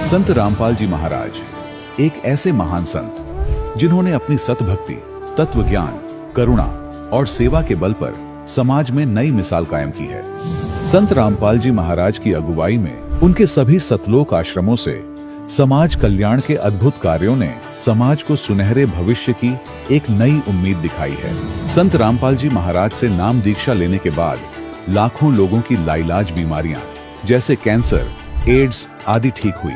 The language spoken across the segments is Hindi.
संत रामपाल जी महाराज एक ऐसे महान संत जिन्होंने अपनी सतभक्ति, तत्व ज्ञान, करुणा और सेवा के बल पर समाज में नई मिसाल कायम की है। संत रामपाल जी महाराज की अगुवाई में उनके सभी सतलोक आश्रमों से समाज कल्याण के अद्भुत कार्यों ने समाज को सुनहरे भविष्य की एक नई उम्मीद दिखाई है। संत रामपाल जी महाराज से नाम दीक्षा लेने के बाद लाखों लोगों की लाइलाज बीमारियां जैसे कैंसर, एड्स आदि ठीक हुई।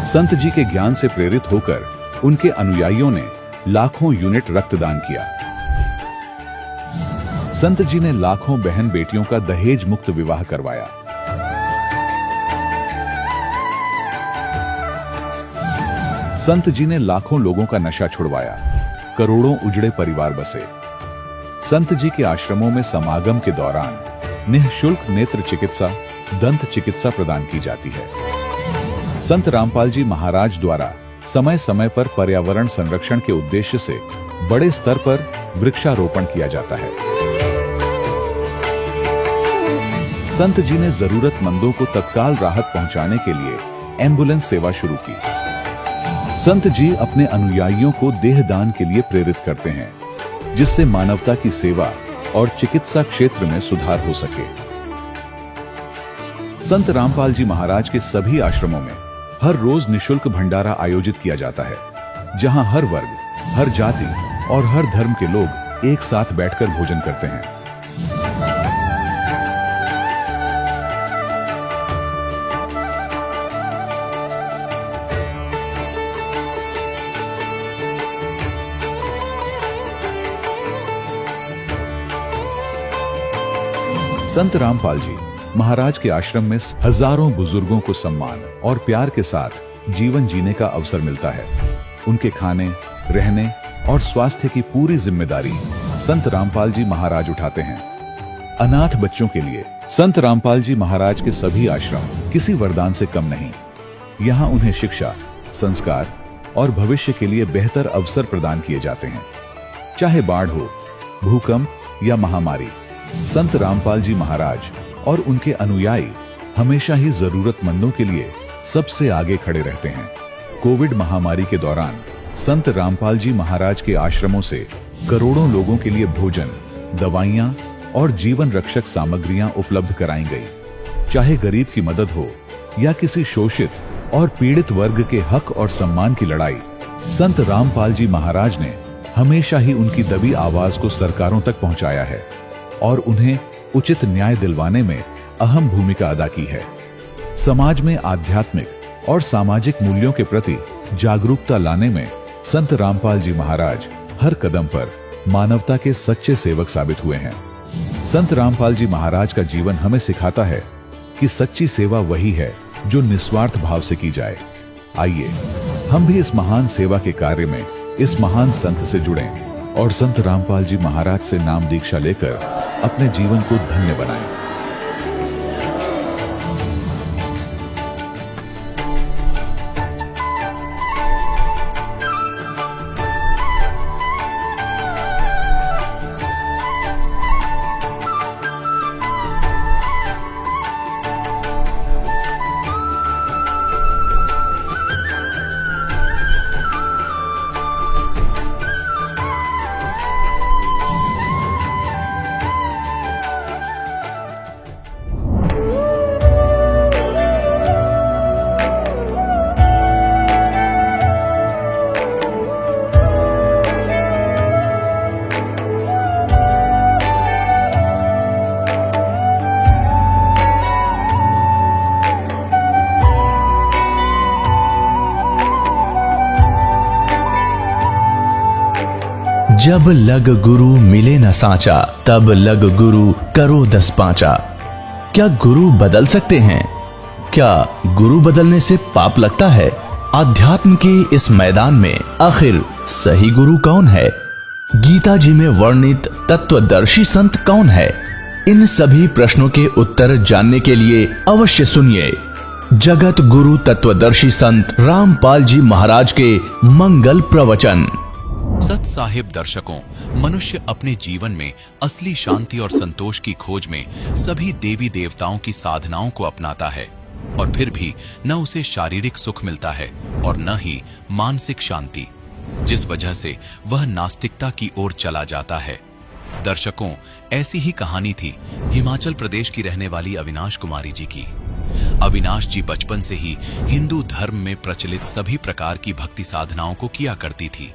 संत जी के ज्ञान से प्रेरित होकर उनके अनुयायियों ने लाखों यूनिट रक्तदान किया। संत जी ने लाखों बहन बेटियों का दहेज मुक्त विवाह करवाया। संत जी ने लाखों लोगों का नशा छुड़वाया, करोड़ों उजड़े परिवार बसे। संत जी के आश्रमों में समागम के दौरान निःशुल्क नेत्र चिकित्सा, दंत चिकित्सा प्रदान की जाती है। संत रामपाल जी महाराज द्वारा समय समय पर पर्यावरण संरक्षण के उद्देश्य से बड़े स्तर पर वृक्षारोपण किया जाता है। संत जी ने जरूरतमंदों को तत्काल राहत पहुंचाने के लिए एम्बुलेंस सेवा शुरू की। संत जी अपने अनुयायियों को देहदान के लिए प्रेरित करते हैं, जिससे मानवता की सेवा और चिकित्सा क्षेत्र में सुधार हो सके। संत रामपाल जी महाराज के सभी आश्रमों में हर रोज निशुल्क भंडारा आयोजित किया जाता है, जहां हर वर्ग, हर जाति और हर धर्म के लोग एक साथ बैठकर भोजन करते हैं। संत रामपाल जी महाराज के आश्रम में हजारों बुजुर्गों को सम्मान और प्यार के साथ जीवन जीने का अवसर मिलता है। उनके खाने, रहने और स्वास्थ्य की पूरी जिम्मेदारी संत रामपाल जी महाराज उठाते हैं। अनाथ बच्चों के लिए संत रामपाल जी महाराज के सभी आश्रम किसी वरदान से कम नहीं। यहाँ उन्हें शिक्षा, संस्कार और भविष्य के लिए बेहतर अवसर प्रदान किए जाते हैं। चाहे बाढ़ हो, भूकंप या महामारी, संत रामपाल जी महाराज और उनके अनुयायी हमेशा ही जरूरतमंदों के लिए सबसे आगे खड़े रहते हैं। कोविड महामारी के दौरान संत रामपाल जी महाराज के आश्रमों से करोड़ों लोगों के लिए भोजन, दवाइयां और जीवन रक्षक सामग्रियां उपलब्ध कराई गई। चाहे गरीब की मदद हो या किसी शोषित और पीड़ित वर्ग के हक और सम्मान की लड़ाई, संत रामपाल जी महाराज ने हमेशा ही उनकी दबी आवाज को सरकारों तक पहुंचाया है और उन्हें उचित न्याय दिलवाने में अहम भूमिका अदा की है। समाज में आध्यात्मिक और सामाजिक मूल्यों के प्रति जागरूकता लाने में संत रामपाल जी महाराज हर कदम पर मानवता के सच्चे सेवक साबित हुए हैं। संत रामपाल जी महाराज का जीवन हमें सिखाता है कि सच्ची सेवा वही है जो निस्वार्थ भाव से की जाए। आइए हम भी इस महान सेवा के कार्य में इस महान संत से जुड़ें और संत रामपाल जी महाराज से नाम दीक्षा लेकर अपने जीवन को धन्य बनाएं। जब लग गुरु मिले न साचा, तब लग गुरु करो 10 पांचा। क्या गुरु बदल सकते हैं? क्या गुरु बदलने से पाप लगता है? आध्यात्म के इस मैदान में आखिर सही गुरु कौन है? गीता जी में वर्णित तत्वदर्शी संत कौन है? इन सभी प्रश्नों के उत्तर जानने के लिए अवश्य सुनिए जगत गुरु तत्वदर्शी संत रामपाल जी महाराज के मंगल प्रवचन। सत साहिब दर्शकों, मनुष्य अपने जीवन में असली शांति और संतोष की खोज में सभी देवी देवताओं की साधनाओं को अपनाता है। और फिर भी न उसे शारीरिक सुख मिलता है और न ही मानसिक शांति, जिस वजह से वह नास्तिकता की ओर चला जाता है। दर्शकों, ऐसी ही कहानी थी हिमाचल प्रदेश की रहने वाली अविनाश कुमारी जी की। अविनाश जी बचपन से ही हिंदू धर्म में प्रचलित सभी प्रकार की भक्ति साधनाओं को किया करती थी,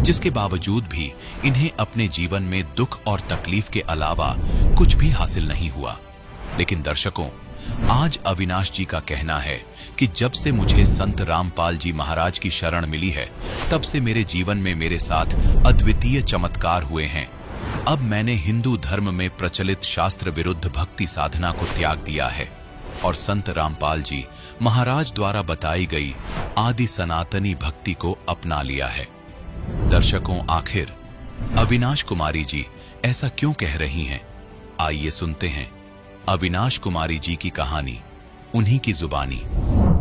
जिसके बावजूद भी इन्हें अपने जीवन में दुख और तकलीफ के अलावा कुछ भी हासिल नहीं हुआ। लेकिन दर्शकों, आज अविनाश जी का कहना है कि जब से मुझे संत रामपाल जी महाराज की शरण मिली है, तब से मेरे जीवन में मेरे साथ अद्वितीय चमत्कार हुए हैं। अब मैंने हिंदू धर्म में प्रचलित शास्त्र विरुद्ध भक्ति साधना को त्याग दिया है और संत रामपाल जी महाराज द्वारा बताई गई आदि सनातनी भक्ति को अपना लिया है। दर्शकों, आखिर अविनाश कुमारी जी ऐसा क्यों कह रही हैं? आइए सुनते हैं अविनाश कुमारी जी की कहानी, उन्हीं की जुबानी।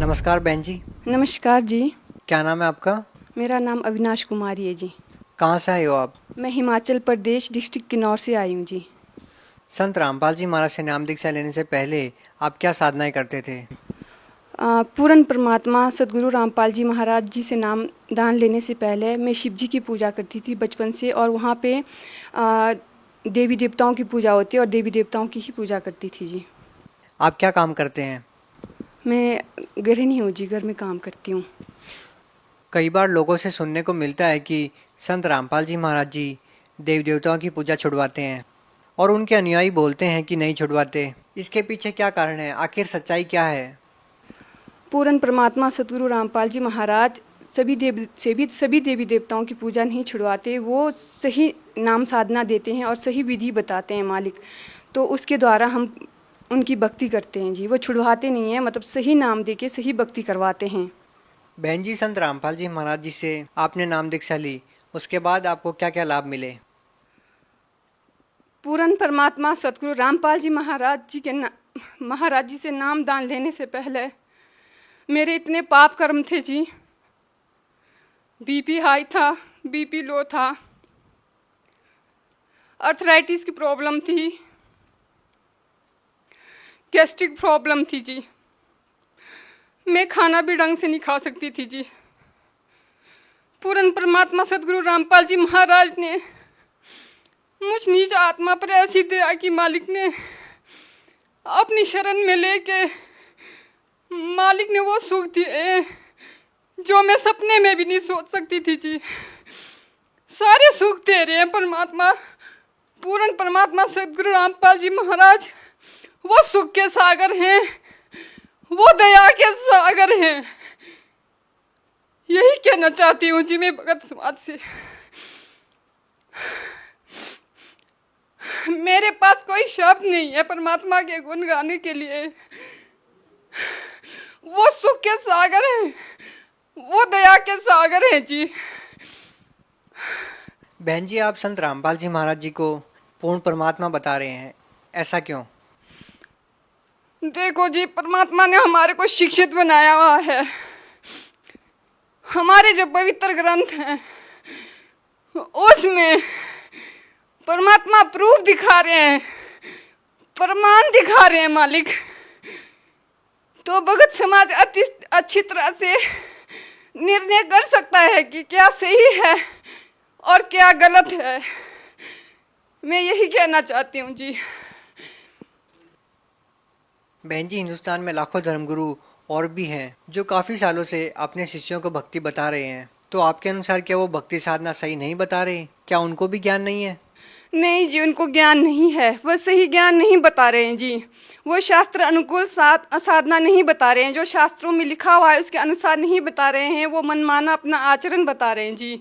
नमस्कार बहन जी। नमस्कार जी। क्या नाम है आपका? मेरा नाम अविनाश कुमारी है जी। कहाँ से आए हो आप? मैं हिमाचल प्रदेश डिस्ट्रिक्ट किन्नौर से आई हूँ जी। संत रामपाल जी महाराज से नाम दीक्षा लेने से पहले आप क्या साधनाएं करते थे? पूर्ण परमात्मा सदगुरु रामपाल जी महाराज जी से नाम दान लेने से पहले मैं शिव जी की पूजा करती थी बचपन से, और वहाँ पे देवी देवताओं की पूजा होती है और देवी देवताओं की ही पूजा करती थी जी। आप क्या काम करते हैं? मैं गृहिणी हूँ जी, घर में काम करती हूँ। कई बार लोगों से सुनने को मिलता है कि संत रामपाल जी महाराज जी देवी देवताओं की पूजा छुड़वाते हैं और उनके अनुयायी बोलते हैं कि नहीं छुड़वाते। इसके पीछे क्या कारण है? आखिर सच्चाई क्या है? पूर्ण परमात्मा सदगुरु रामपाल जी महाराज सभी देवी देवताओं की पूजा नहीं छुड़वाते। वो सही नाम साधना देते हैं और सही विधि बताते हैं मालिक, तो उसके द्वारा हम उनकी भक्ति करते हैं जी। वो छुड़वाते नहीं हैं, मतलब सही नाम देके सही भक्ति करवाते हैं। बहन जी, संत रामपाल जी महाराज जी से आपने नाम दीक्षा ली, उसके बाद आपको क्या क्या लाभ मिले? पूर्ण परमात्मा सतगुरु रामपाल जी महाराज जी से नाम दान लेने से पहले मेरे इतने पाप कर्म थे जी। बीपी हाई था, बीपी लो था, अर्थराइटिस की प्रॉब्लम थी, गैस्ट्रिक प्रॉब्लम थी जी। मैं खाना भी ढंग से नहीं खा सकती थी जी। पूर्ण परमात्मा सदगुरु रामपाल जी महाराज ने मुझ नीच आत्मा पर ऐसी दया की मालिक ने अपनी शरण में लेके मालिक ने वो सुख दिए जो मैं सपने में भी नहीं सोच सकती थी जी। सारे सुख दे रहे हैं परमात्मा। पूर्ण परमात्मा सदगुरु रामपाल जी महाराज वो सुख के सागर हैं, वो दया के सागर हैं। यही कहना चाहती हूँ जी मैं भगत समाज से। मेरे पास कोई शब्द नहीं है परमात्मा के गुण गाने के लिए। वो सुख के सागर हैं, वो दया के सागर हैं जी। बहन जी, आप संत रामपाल जी महाराज जी को पूर्ण परमात्मा बता रहे हैं, ऐसा क्यों? देखो जी, परमात्मा ने हमारे को शिक्षित बनाया हुआ है। हमारे जो पवित्र ग्रंथ हैं उसमें परमात्मा प्रूफ दिखा रहे हैं, प्रमाण दिखा रहे हैं मालिक। तो भगत समाज अति अच्छी तरह से निर्णय कर सकता है कि क्या सही है और क्या गलत है। मैं यही कहना चाहती हूँ जी। बहन जी, हिंदुस्तान में लाखों धर्मगुरु और भी हैं जो काफ़ी सालों से अपने शिष्यों को भक्ति बता रहे हैं, तो आपके अनुसार क्या वो भक्ति साधना सही नहीं बता रहे? क्या उनको भी ज्ञान नहीं है? नहीं जी, उनको ज्ञान नहीं है। वो सही ज्ञान नहीं बता रहे हैं जी। वो शास्त्र अनुकूल साधना नहीं बता रहे हैं, जो शास्त्रों में लिखा हुआ है उसके अनुसार नहीं बता रहे हैं। वो मनमाना अपना आचरण बता रहे हैं जी।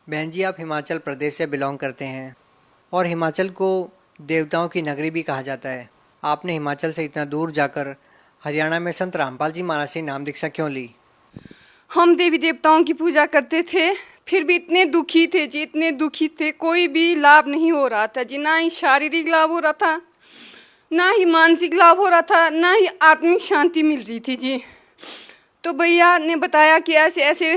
बहन जी, आप हिमाचल प्रदेश से बिलोंग करते हैं और हिमाचल को देवताओं की नगरी भी कहा जाता है। आपने हिमाचल से इतना दूर जाकर हरियाणा में संत रामपाल जी महाराज से नाम दीक्षा क्यों ली? हम देवी देवताओं की पूजा करते थे, फिर भी इतने दुखी थे जी, इतने दुखी थे। कोई भी लाभ नहीं हो रहा था जी। ना ही शारीरिक लाभ हो रहा था, ना ही मानसिक लाभ हो रहा था, ना ही आत्मिक शांति मिल रही थी जी। तो भैया ने बताया कि ऐसे ऐसे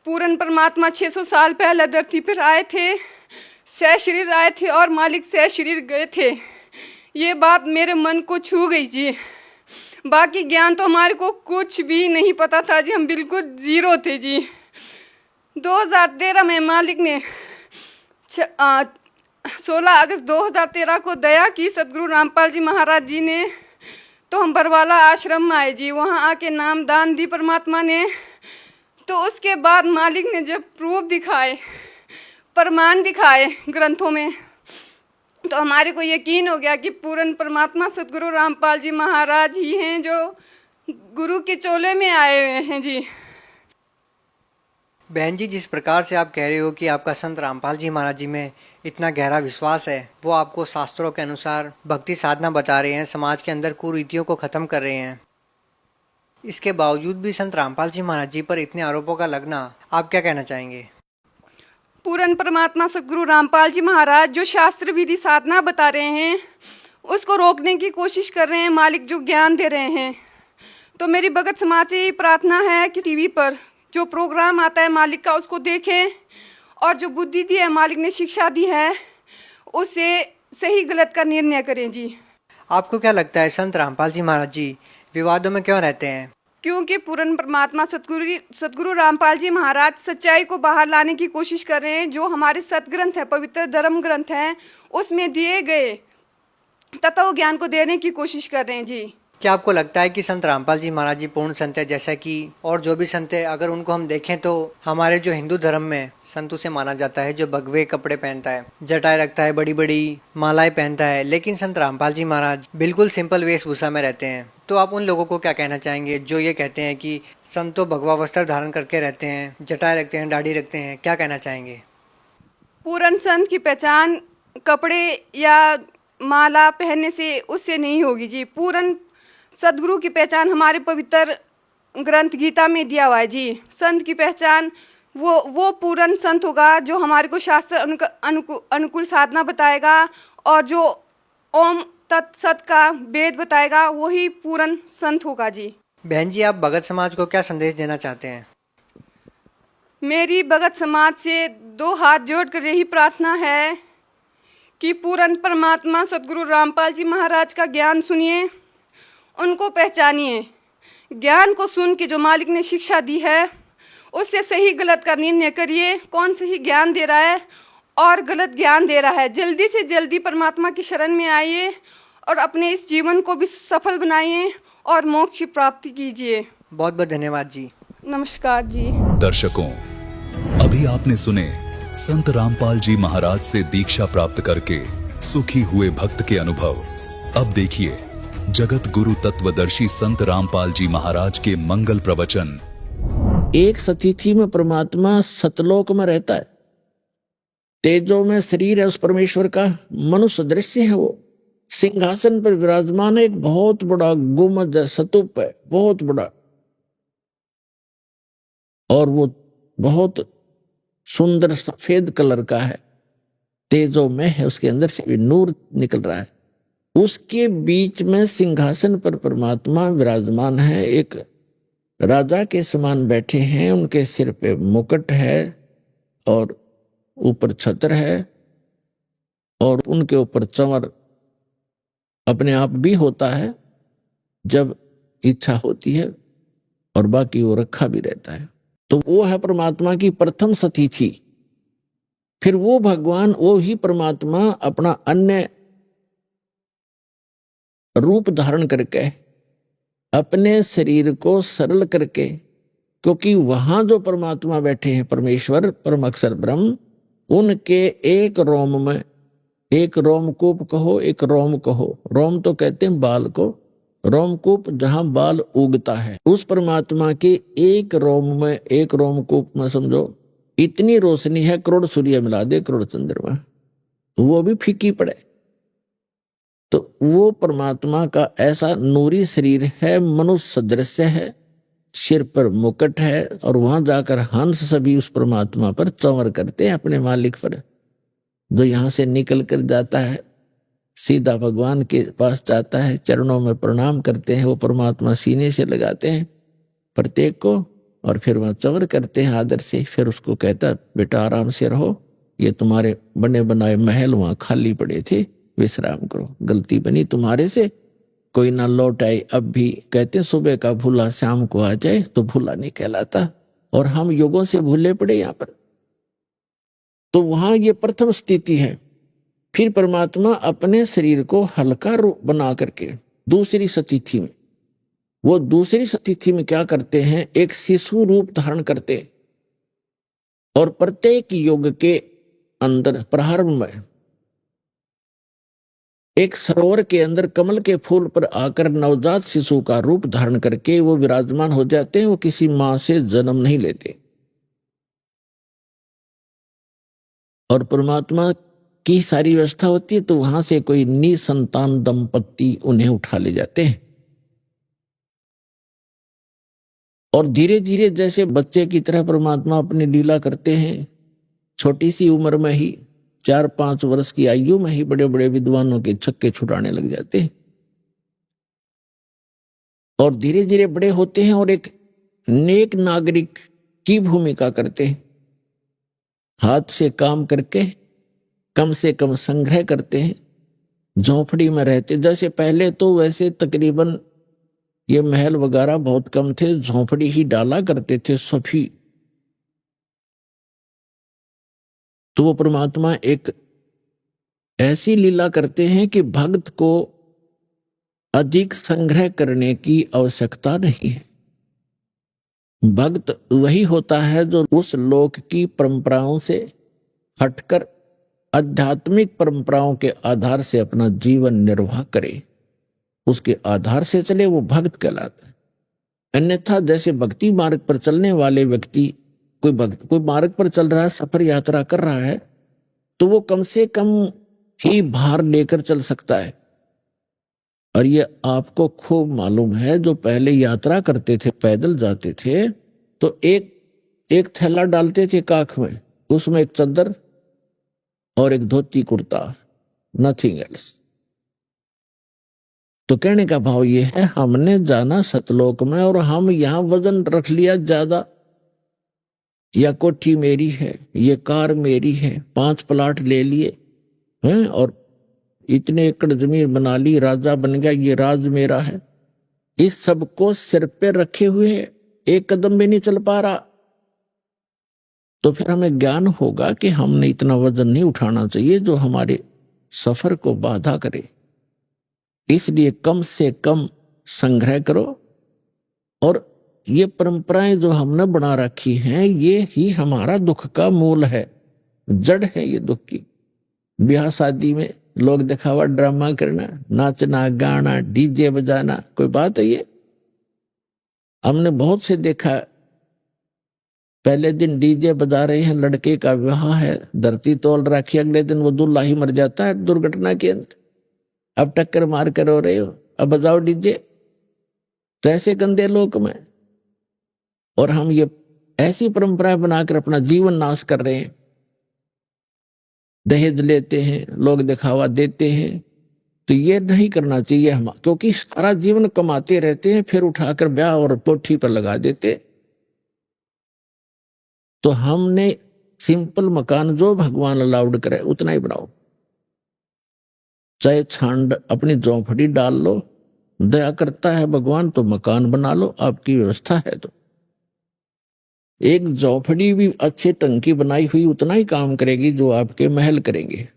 पूर्ण परमात्मा 600 साल पहले धरती पर आए थे, सह शरीर आए थे और मालिक सह शरीर गए थे। ये बात मेरे मन को छू गई जी। बाकी ज्ञान तो हमारे को कुछ भी नहीं पता था जी, हम बिल्कुल जीरो थे जी। 2013 में मालिक ने 16 अगस्त 2013 को दया की सदगुरु रामपाल जी महाराज जी ने, तो हम बरवाला आश्रम में आए जी। वहाँ आके नाम दान दी परमात्मा ने। तो उसके बाद मालिक ने जब प्रूफ दिखाए, प्रमाण दिखाए ग्रंथों में, तो हमारे को यकीन हो गया कि पूर्ण परमात्मा सदगुरु रामपाल जी महाराज ही हैं जो गुरु के चोले में आए हुए हैं जी। बहन जी, जिस प्रकार से आप कह रहे हो कि आपका संत रामपाल जी महाराज जी में इतना गहरा विश्वास है, वो आपको शास्त्रों के अनुसार भक्ति साधना बता रहे हैं, समाज के अंदर कुरीतियों को ख़त्म कर रहे हैं, इसके बावजूद भी संत रामपाल जी महाराज जी पर इतने आरोपों का लगना, आप क्या कहना चाहेंगे? पूर्ण परमात्मा सदगुरु रामपाल जी महाराज जो शास्त्र विधि साधना बता रहे हैं, उसको रोकने की कोशिश कर रहे हैं मालिक जो ज्ञान दे रहे हैं। तो मेरी भगत समाज से यही प्रार्थना है कि टीवी पर जो प्रोग्राम आता है मालिक का, उसको देखें और जो बुद्धि दी है मालिक ने, शिक्षा दी है, उससे सही गलत का निर्णय करें जी। आपको क्या लगता है संत रामपाल जी महाराज जी विवादों में क्यों रहते हैं? क्योंकि पूर्ण परमात्मा सदगुरु रामपाल जी महाराज सच्चाई को बाहर लाने की कोशिश कर रहे हैं। जो हमारे सतग्रंथ है, पवित्र धर्म ग्रंथ हैं, उसमें दिए गए तत्व ज्ञान को देने की कोशिश कर रहे हैं जी। क्या आपको लगता है कि संत रामपाल जी महाराज जी पूर्ण संत है, जैसा कि और जो भी संत है, अगर उनको हम देखें तो हमारे जो हिंदू धर्म में संतों से माना जाता है, जो भगवे कपड़े पहनता है, जटाएं रखता है, बड़ी बड़ी मालाएं पहनता है, लेकिन संत रामपाल जी महाराज बिल्कुल सिंपल वेशभूषा में रहते हैं। तो आप उन लोगों को क्या कहना चाहेंगे जो ये कहते हैं कि संत तो भगवा वस्त्र धारण करके रहते हैं, जटाएं रखते हैं, दाढ़ी रखते हैं, क्या कहना चाहेंगे? पूर्ण संत की पहचान कपड़े या माला पहनने से उससे नहीं होगी जी। पूर्ण सदगुरु की पहचान हमारे पवित्र ग्रंथ गीता में दिया हुआ है जी। संत की पहचान वो पूर्ण संत होगा जो हमारे को शास्त्र अनुकूल साधना बताएगा और जो ओम तत्सत का वेद बताएगा, वही पूर्ण संत होगा जी। बहन जी, आप भगत समाज को क्या संदेश देना चाहते हैं? मेरी भगत समाज से दो हाथ जोड़कर यही प्रार्थना है कि पूर्ण परमात्मा सदगुरु रामपाल जी महाराज का ज्ञान सुनिए, उनको पहचानिए। ज्ञान को सुन के जो मालिक ने शिक्षा दी है, उससे सही गलत का निर्णय करिए। कौन सही ज्ञान दे रहा है और गलत ज्ञान दे रहा है, जल्दी से जल्दी परमात्मा की शरण में आइए और अपने इस जीवन को भी सफल बनाइए और मोक्ष की प्राप्ति कीजिए। बहुत बहुत धन्यवाद जी। नमस्कार जी। दर्शकों, अभी आपने सुने संत रामपाल जी महाराज से दीक्षा प्राप्त करके सुखी हुए भक्त के अनुभव। अब देखिए जगत गुरु तत्वदर्शी संत रामपाल जी महाराज के मंगल प्रवचन। एक सतिथि में परमात्मा सतलोक में रहता है, तेजो में शरीर है उस परमेश्वर का, मनुष्य दृश्य है वो, सिंहासन पर विराजमान है, एक बहुत बड़ा गुम्बद है, स्तूप है बहुत बड़ा, और वो बहुत सुंदर सफेद कलर का है, तेजो में है, उसके अंदर से भी नूर निकल रहा है। उसके बीच में सिंहासन पर परमात्मा विराजमान है, एक राजा के समान बैठे हैं, उनके सिर पे मुकुट है और ऊपर छत्र है और उनके ऊपर चंवर अपने आप भी होता है जब इच्छा होती है, और बाकी वो रखा भी रहता है। तो वो है परमात्मा की प्रथम सतिथि। फिर वो भगवान, वो ही परमात्मा अपना अन्य रूप धारण करके अपने शरीर को सरल करके, क्योंकि वहां जो परमात्मा बैठे हैं परमेश्वर परम अक्षर ब्रह्म, उनके एक रोम में, एक रोमकूप कहो, एक रोम कहो, रोम तो कहते हैं बाल को, रोमकूप जहां बाल उगता है, उस परमात्मा के एक रोम में, एक रोमकूप में समझो इतनी रोशनी है, करोड़ सूर्य मिला दे, करोड़ चंद्रमा, वो भी फीकी पड़े। तो वो परमात्मा का ऐसा नूरी शरीर है, मनुष्य सदृश है, सिर पर मुकुट है, और वहां जाकर हंस सभी उस परमात्मा पर चंवर करते हैं, अपने मालिक पर। जो यहां से निकल कर जाता है सीधा भगवान के पास जाता है, चरणों में प्रणाम करते हैं, वो परमात्मा सीने से लगाते हैं प्रत्येक को, और फिर वह चंवर करते हैं आदर से। फिर उसको कहता, बेटा आराम से रहो, ये तुम्हारे बने बनाए महल वहां खाली पड़े थे, विश्राम करो, गलती बनी तुम्हारे से, कोई ना लौट आए। अब भी कहते हैं सुबह का भूला शाम को आ जाए तो भूला नहीं कहलाता, और हम युगों से भूले पड़े यहां पर। तो वहां ये प्रथम स्थिति है। फिर परमात्मा अपने शरीर को हल्का रूप बना करके दूसरी स्थिति में, वो दूसरी स्थिति में क्या करते हैं, एक शिशु रूप धारण करते, और प्रत्येक युग के अंदर प्रारंभ में एक सरोवर के अंदर कमल के फूल पर आकर नवजात शिशु का रूप धारण करके वो विराजमान हो जाते हैं। वो किसी मां से जन्म नहीं लेते, और परमात्मा की सारी व्यवस्था होती है, तो वहां से कोई निसंतान दंपत्ति उन्हें उठा ले जाते हैं। और धीरे धीरे जैसे बच्चे की तरह परमात्मा अपनी लीला करते हैं, छोटी सी उम्र में ही 4-5 वर्ष की आयु में ही बड़े बड़े विद्वानों के छक्के छुड़ाने लग जाते हैं, और धीरे धीरे बड़े होते हैं और एक नेक नागरिक की भूमिका करते हैं। हाथ से काम करके कम से कम संग्रह करते हैं, झोंपड़ी में रहते। जैसे पहले तो वैसे तकरीबन ये महल वगैरह बहुत कम थे, झोंपड़ी ही डाला करते थे सभी। तो वो परमात्मा एक ऐसी लीला करते हैं कि भक्त को अधिक संग्रह करने की आवश्यकता नहीं है। भक्त वही होता है जो उस लोक की परंपराओं से हटकर आध्यात्मिक परंपराओं के आधार से अपना जीवन निर्वाह करे, उसके आधार से चले, वो भक्त कहलाता है। अन्यथा जैसे भक्ति मार्ग पर चलने वाले व्यक्ति, कोई मार्ग पर चल रहा है, सफर यात्रा कर रहा है, तो वो कम से कम ही भार लेकर चल सकता है। और ये आपको खूब मालूम है, जो पहले यात्रा करते थे, पैदल जाते थे, तो एक थैला डालते थे काख में, उसमें एक चद्दर और एक धोती कुर्ता, नथिंग एल्स। तो कहने का भाव ये है, हमने जाना सतलोक में और हम यहां वजन रख लिया ज्यादा, या कोठी मेरी है, ये कार मेरी है, 5 प्लाट ले लिए हैं और इतने एकड़ जमीन बना ली, राजा बन गया, ये राज मेरा है। इस सब को सिर पे रखे हुए एक कदम भी नहीं चल पा रहा। तो फिर हमें ज्ञान होगा कि हमने इतना वजन नहीं उठाना चाहिए जो हमारे सफर को बाधा करे। इसलिए कम से कम संग्रह करो, और ये परंपराएं जो हमने बना रखी हैं, ये ही हमारा दुख का मूल है, जड़ है ये दुख की। ब्याह शादी में लोग दिखावा ड्रामा करना, नाचना गाना, डीजे बजाना, कोई बात है ये? हमने बहुत से देखा, पहले दिन डीजे बजा रहे हैं, लड़के का विवाह है, धरती तोल रखी, अगले दिन वो दूल्हा ही मर जाता है दुर्घटना के अंदर। अब टक्कर मार कर रो रहे हो, अब बजाओ डीजे। तो ऐसे गंदे लोक में, और हम ये ऐसी परंपराएं बनाकर अपना जीवन नाश कर रहे हैं। दहेज लेते हैं, लोग दिखावा देते हैं, तो ये नहीं करना चाहिए हम, क्योंकि सारा जीवन कमाते रहते हैं, फिर उठाकर ब्याह और कोठी पर लगा देते। तो हमने सिंपल मकान जो भगवान अलाउड करे उतना ही बनाओ, चाहे छांड अपनी झोंपड़ी डाल लो, दया करता है भगवान तो मकान बना लो, आपकी व्यवस्था है। तो एक झोंपड़ी भी अच्छे ढंग की बनाई हुई उतना ही काम करेगी जो आपके महल करेंगे।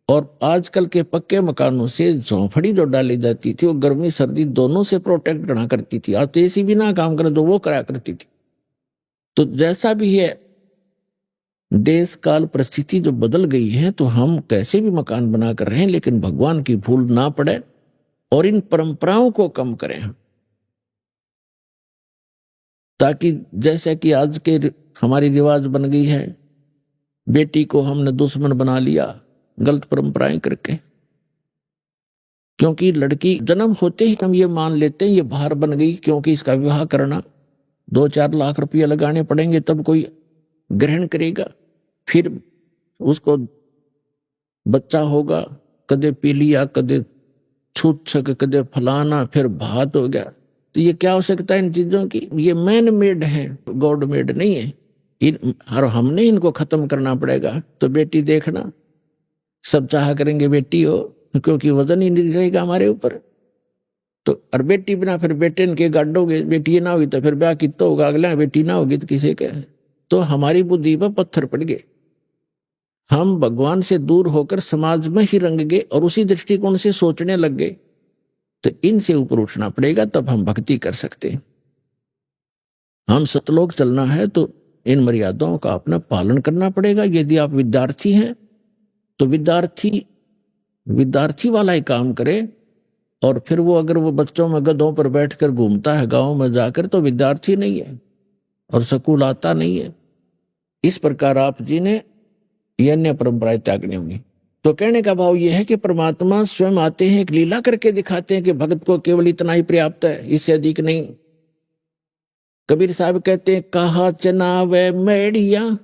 और आजकल के पक्के मकानों से झोंपड़ी जो डाली जाती थी, वो गर्मी सर्दी दोनों से प्रोटेक्ट करना करती थी। आज एसी भी ना काम करे तो वो करा करती थी। तो जैसा भी है, देश काल परिस्थिति जो बदल गई है, तो हम कैसे भी मकान बना कर रहे हैं, लेकिन भगवान की भूल ना पड़े और इन परंपराओं को कम करें हम। ताकि जैसे कि आज के हमारी रिवाज बन गई है, बेटी को हमने दुश्मन बना लिया गलत परंपराएं करके। क्योंकि लड़की जन्म होते ही हम ये मान लेते हैं ये भार बन गई, क्योंकि इसका विवाह करना 2-4 लाख रुपया लगाने पड़ेंगे तब कोई ग्रहण करेगा, फिर उसको बच्चा होगा, कदे पीलिया, कदे छूत छक, कदे फलाना, फिर भात हो गया। तो ये क्या आवश्यकता है इन चीजों की? ये मैन मेड है, गॉड मेड नहीं है। और हमने इनको खत्म करना पड़ेगा। तो बेटी देखना, सब चाह करेंगे बेटी हो, क्योंकि वजन ही नहीं रहेगा हमारे ऊपर। तो और बेटी बिना फिर बेटे के गाडोगे, बेटी ना होगी तो फिर ब्याह कितना होगा, अगला बेटी ना होगी तो किसे के। तो हमारी बुद्धि पर पत्थर पड़ गए, हम भगवान से दूर होकर समाज में ही रंग गए और उसी दृष्टिकोण से सोचने लग गए। तो इनसे ऊपर उठना पड़ेगा, तब हम भक्ति कर सकते हैं। हम सतलोक चलना है तो इन मर्यादाओं का अपना पालन करना पड़ेगा। यदि आप विद्यार्थी हैं तो विद्यार्थी वाला ही काम करे, और फिर वो अगर वो बच्चों में गधों पर बैठकर घूमता है गांव में जाकर तो विद्यार्थी नहीं है और स्कूल आता नहीं है। इस प्रकार आप जी ने ये अन्य परंपराएं त्यागनी होंगी। तो कहने का भाव यह है कि परमात्मा स्वयं आते हैं, एक लीला करके दिखाते हैं कि भगत को केवल इतना ही पर्याप्त है, इससे अधिक नहीं। कबीर साहब कहते हैं, कहा चनावे मेड़िया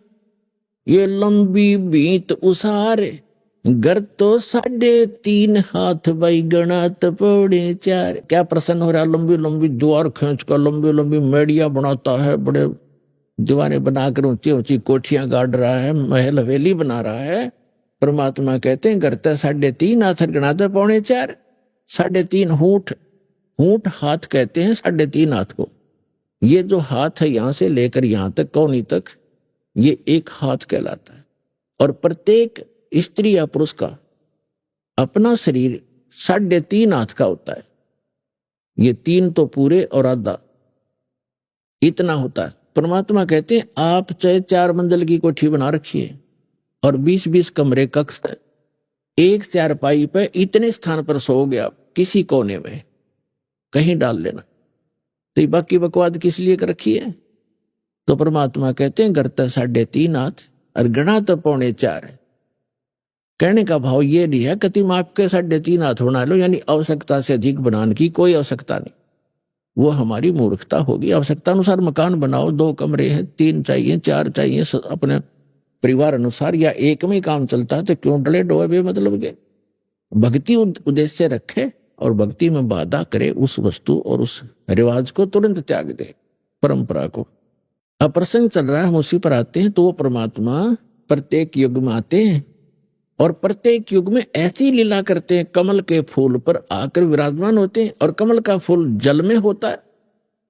ये लंबी बीत उसारे, घर तो 3.5 हाथ भाई गणात पौड़े 4। क्या प्रसन्न हो रहा, लंबी लंबी द्वार खींच कर लंबी लंबी मेड़िया बनाता है, बड़े दीवारें बनाकर ऊंची ऊंची कोठियां गाड़ रहा है, महल हवेली बना रहा है। परमात्मा कहते हैं, घर तो 3.5 हाथ गणाते पौड़े 4। 3.5 हूठ हाथ कहते हैं 3.5 हाथ को। ये जो हाथ है यहां से लेकर यहां तक कौनी तक, ये एक हाथ कहलाता है। और प्रत्येक स्त्री या पुरुष का अपना शरीर 3.5 हाथ का होता है। ये 3 तो पूरे और आधा इतना होता है। परमात्मा कहते हैं, आप चाहे 4 मंजिल की कोठी बना रखिए और 20-20 कमरे कक्ष है, एक चारपाई पे इतने स्थान पर सो गया, किसी कोने में कहीं डाल लेना, तो बाकी बकवाद किस लिए कर रखी है। तो परमात्मा कहते हैं, घर तो 3.5 हाथ और गणा तो 3.25 है। कहने का भाव ये नहीं है कति माप के 3.5 हाथ बना लो, यानी आवश्यकता से अधिक बनाने की कोई आवश्यकता नहीं, वो हमारी मूर्खता होगी। आवश्यकता अनुसार मकान बनाओ, 2 कमरे हैं, 3 चाहिए, 4 चाहिए, अपने परिवार अनुसार, या एक में ही काम चलता है तो क्यों डले डोए बेमतलब के। भक्ति उद्देश्य रखे और भक्ति में बाधा करे, उस वस्तु और उस रिवाज को तुरंत त्याग दे, परंपरा को। अब प्रसंग चल रहा है, हम उसी पर आते हैं। तो वो परमात्मा प्रत्येक युग में आते हैं और प्रत्येक युग में ऐसी लीला करते हैं, कमल के फूल पर आकर विराजमान होते हैं। और कमल का फूल जल में होता है,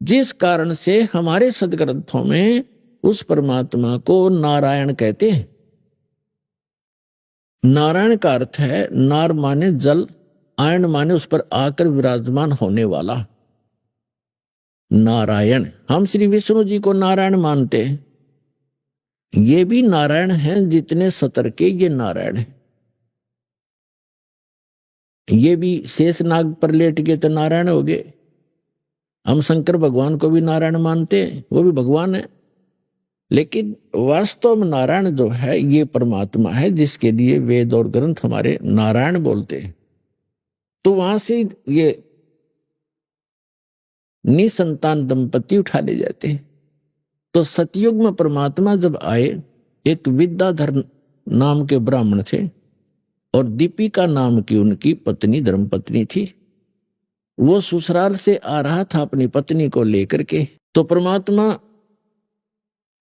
जिस कारण से हमारे सदग्रंथों में उस परमात्मा को नारायण कहते हैं। नारायण का अर्थ है, नार माने जल, आयन माने उस पर आकर विराजमान होने वाला नारायण। हम श्री विष्णु जी को नारायण मानते हैं, ये भी नारायण हैं, जितने सतर के ये नारायण है। ये भी शेष नाग पर लेट गए तो नारायण हो गए। हम शंकर भगवान को भी नारायण मानते हैं, वो भी भगवान है, लेकिन वास्तव में नारायण जो है ये परमात्मा है, जिसके लिए वेद और ग्रंथ हमारे नारायण बोलते हैं। तो वहां से ये निसंतान दंपति उठा ले जाते हैं। तो सतयुग में परमात्मा जब आए, एक विद्याधर नाम के ब्राह्मण थे और दीपिका नाम की उनकी पत्नी धर्मपत्नी थी। वो ससुराल से आ रहा था अपनी पत्नी को लेकर के। तो परमात्मा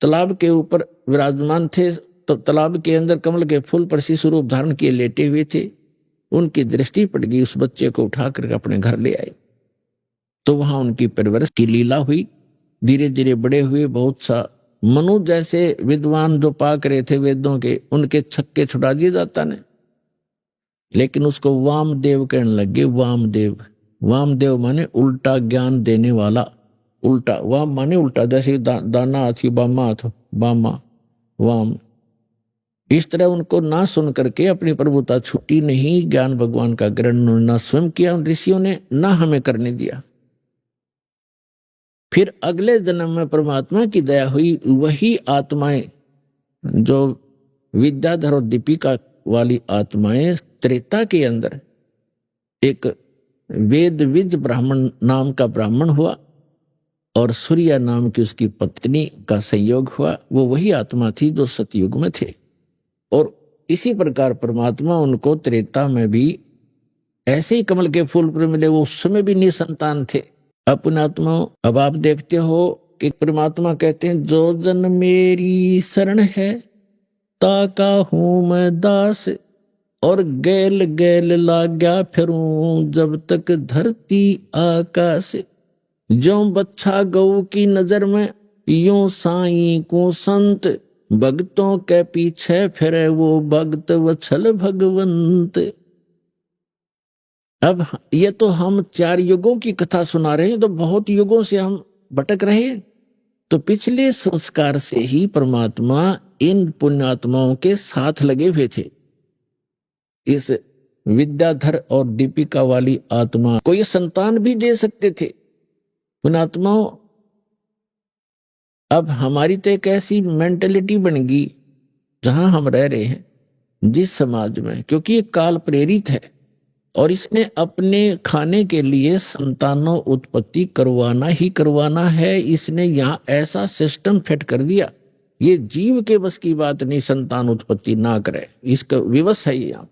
तालाब के ऊपर विराजमान थे, तो तालाब के अंदर कमल के फूल पर शिशु रूप धारण किए लेटे हुए थे। उनकी दृष्टि पड़ गई, उस बच्चे को उठाकर अपने घर ले आए। तो वहां उनकी परवरिश की लीला हुई, धीरे धीरे बड़े हुए। बहुत सा मनु जैसे विद्वान जो पाक रहे थे वेदों के, उनके छक्के छुड़ा दिए दाता ने, लेकिन उसको वामदेव कहने लगे। वामदेव माने उल्टा ज्ञान देने वाला। उल्टा वाम माने उल्टा, जैसे दाना हाथी बामा हाथ, बामा वाम। इस तरह उनको ना सुन करके अपनी प्रभुता छूटी नहीं, ज्ञान भगवान का ग्रहण ना स्वयं किया उन ऋषियों ने, ना हमें करने दिया। फिर अगले जन्म में परमात्मा की दया हुई, वही आत्माएं जो विद्याधर और दीपिका वाली आत्माएं त्रेता के अंदर एक वेदविज ब्राह्मण नाम का ब्राह्मण हुआ और सूर्या नाम की उसकी पत्नी का संयोग हुआ। वो वही आत्मा थी जो सतयुग में थे। और इसी प्रकार परमात्मा उनको त्रेता में भी ऐसे ही कमल के फूल पर मिले। वो उस समय भी निसंतान थे। अपने आत्मा, अब आप देखते हो कि परमात्मा कहते हैं, जो जन मेरी शरण है ताका हूं मैं दास, और गैल गैल लाग्या फिरूं जब तक धरती आकाश। ज्यों बच्छा गऊ की नजर में यूं साईं को संत, भक्तों के पीछे फिरे वो भक्त वत्सल भगवंत। अब ये तो हम 4 युगों की कथा सुना रहे हैं, तो बहुत युगों से हम भटक रहे हैं। तो पिछले संस्कार से ही परमात्मा इन पुण्यात्माओं के साथ लगे हुए थे। इस विद्याधर और दीपिका वाली आत्मा को ये संतान भी दे सकते थे। पुण्यात्माओं, अब हमारी तो एक ऐसी मेंटेलिटी बन गई जहां हम रह रहे हैं, जिस समाज में, क्योंकि ये काल प्रेरित है और इसने अपने खाने के लिए संतानों उत्पत्ति करवाना ही करवाना है। इसने यहां ऐसा सिस्टम फिट कर दिया, ये जीव के बस की बात नहीं संतान उत्पत्ति ना करे, इसका विवश है यहां।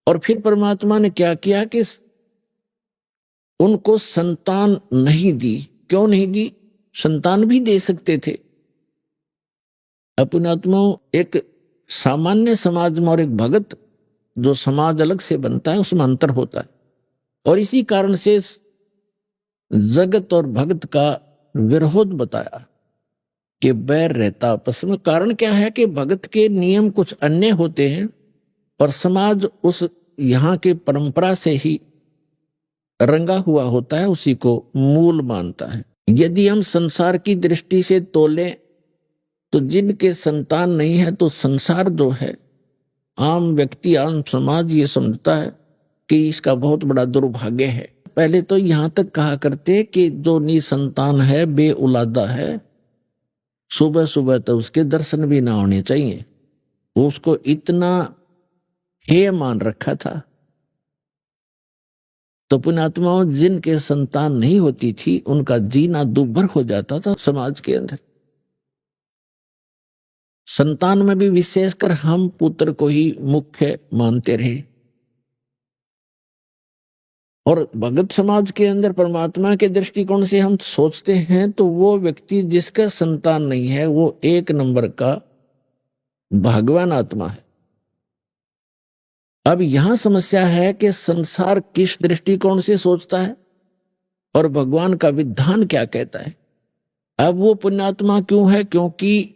और फिर परमात्मा ने क्या किया कि उनको संतान नहीं दी। क्यों नहीं दी? संतान भी दे सकते थे। पुण्यात्माओं, एक सामान्य समाज में और एक भगत जो समाज अलग से बनता है, उसमें अंतर होता है। और इसी कारण से जगत और भगत का विरोध बताया कि बैर रहता आपस में। कारण क्या है कि भगत के नियम कुछ अन्य होते हैं और समाज उस यहाँ के परंपरा से ही रंगा हुआ होता है, उसी को मूल मानता है। यदि हम संसार की दृष्टि से तोलें तो जिनके संतान नहीं है, तो संसार जो है, आम व्यक्ति, आम समाज ये समझता है कि इसका बहुत बड़ा दुर्भाग्य है। पहले तो यहां तक कहा करते कि जो निसंतान है, बे औलादा है, सुबह सुबह तो उसके दर्शन भी ना होने चाहिए। वो उसको इतना हेय मान रखा था। तो पुण्यात्माओं, जिनके संतान नहीं होती थी, उनका जीना दुर्भर हो जाता था समाज के अंदर। संतान में भी विशेषकर हम पुत्र को ही मुख्य मानते रहे। और भगत समाज के अंदर परमात्मा के दृष्टिकोण से हम सोचते हैं तो वो व्यक्ति जिसका संतान नहीं है, वो 1 नंबर का भगवान आत्मा है। अब यहां समस्या है कि संसार किस दृष्टिकोण से सोचता है और भगवान का विधान क्या कहता है। अब वो पुण्यात्मा क्यों है? क्योंकि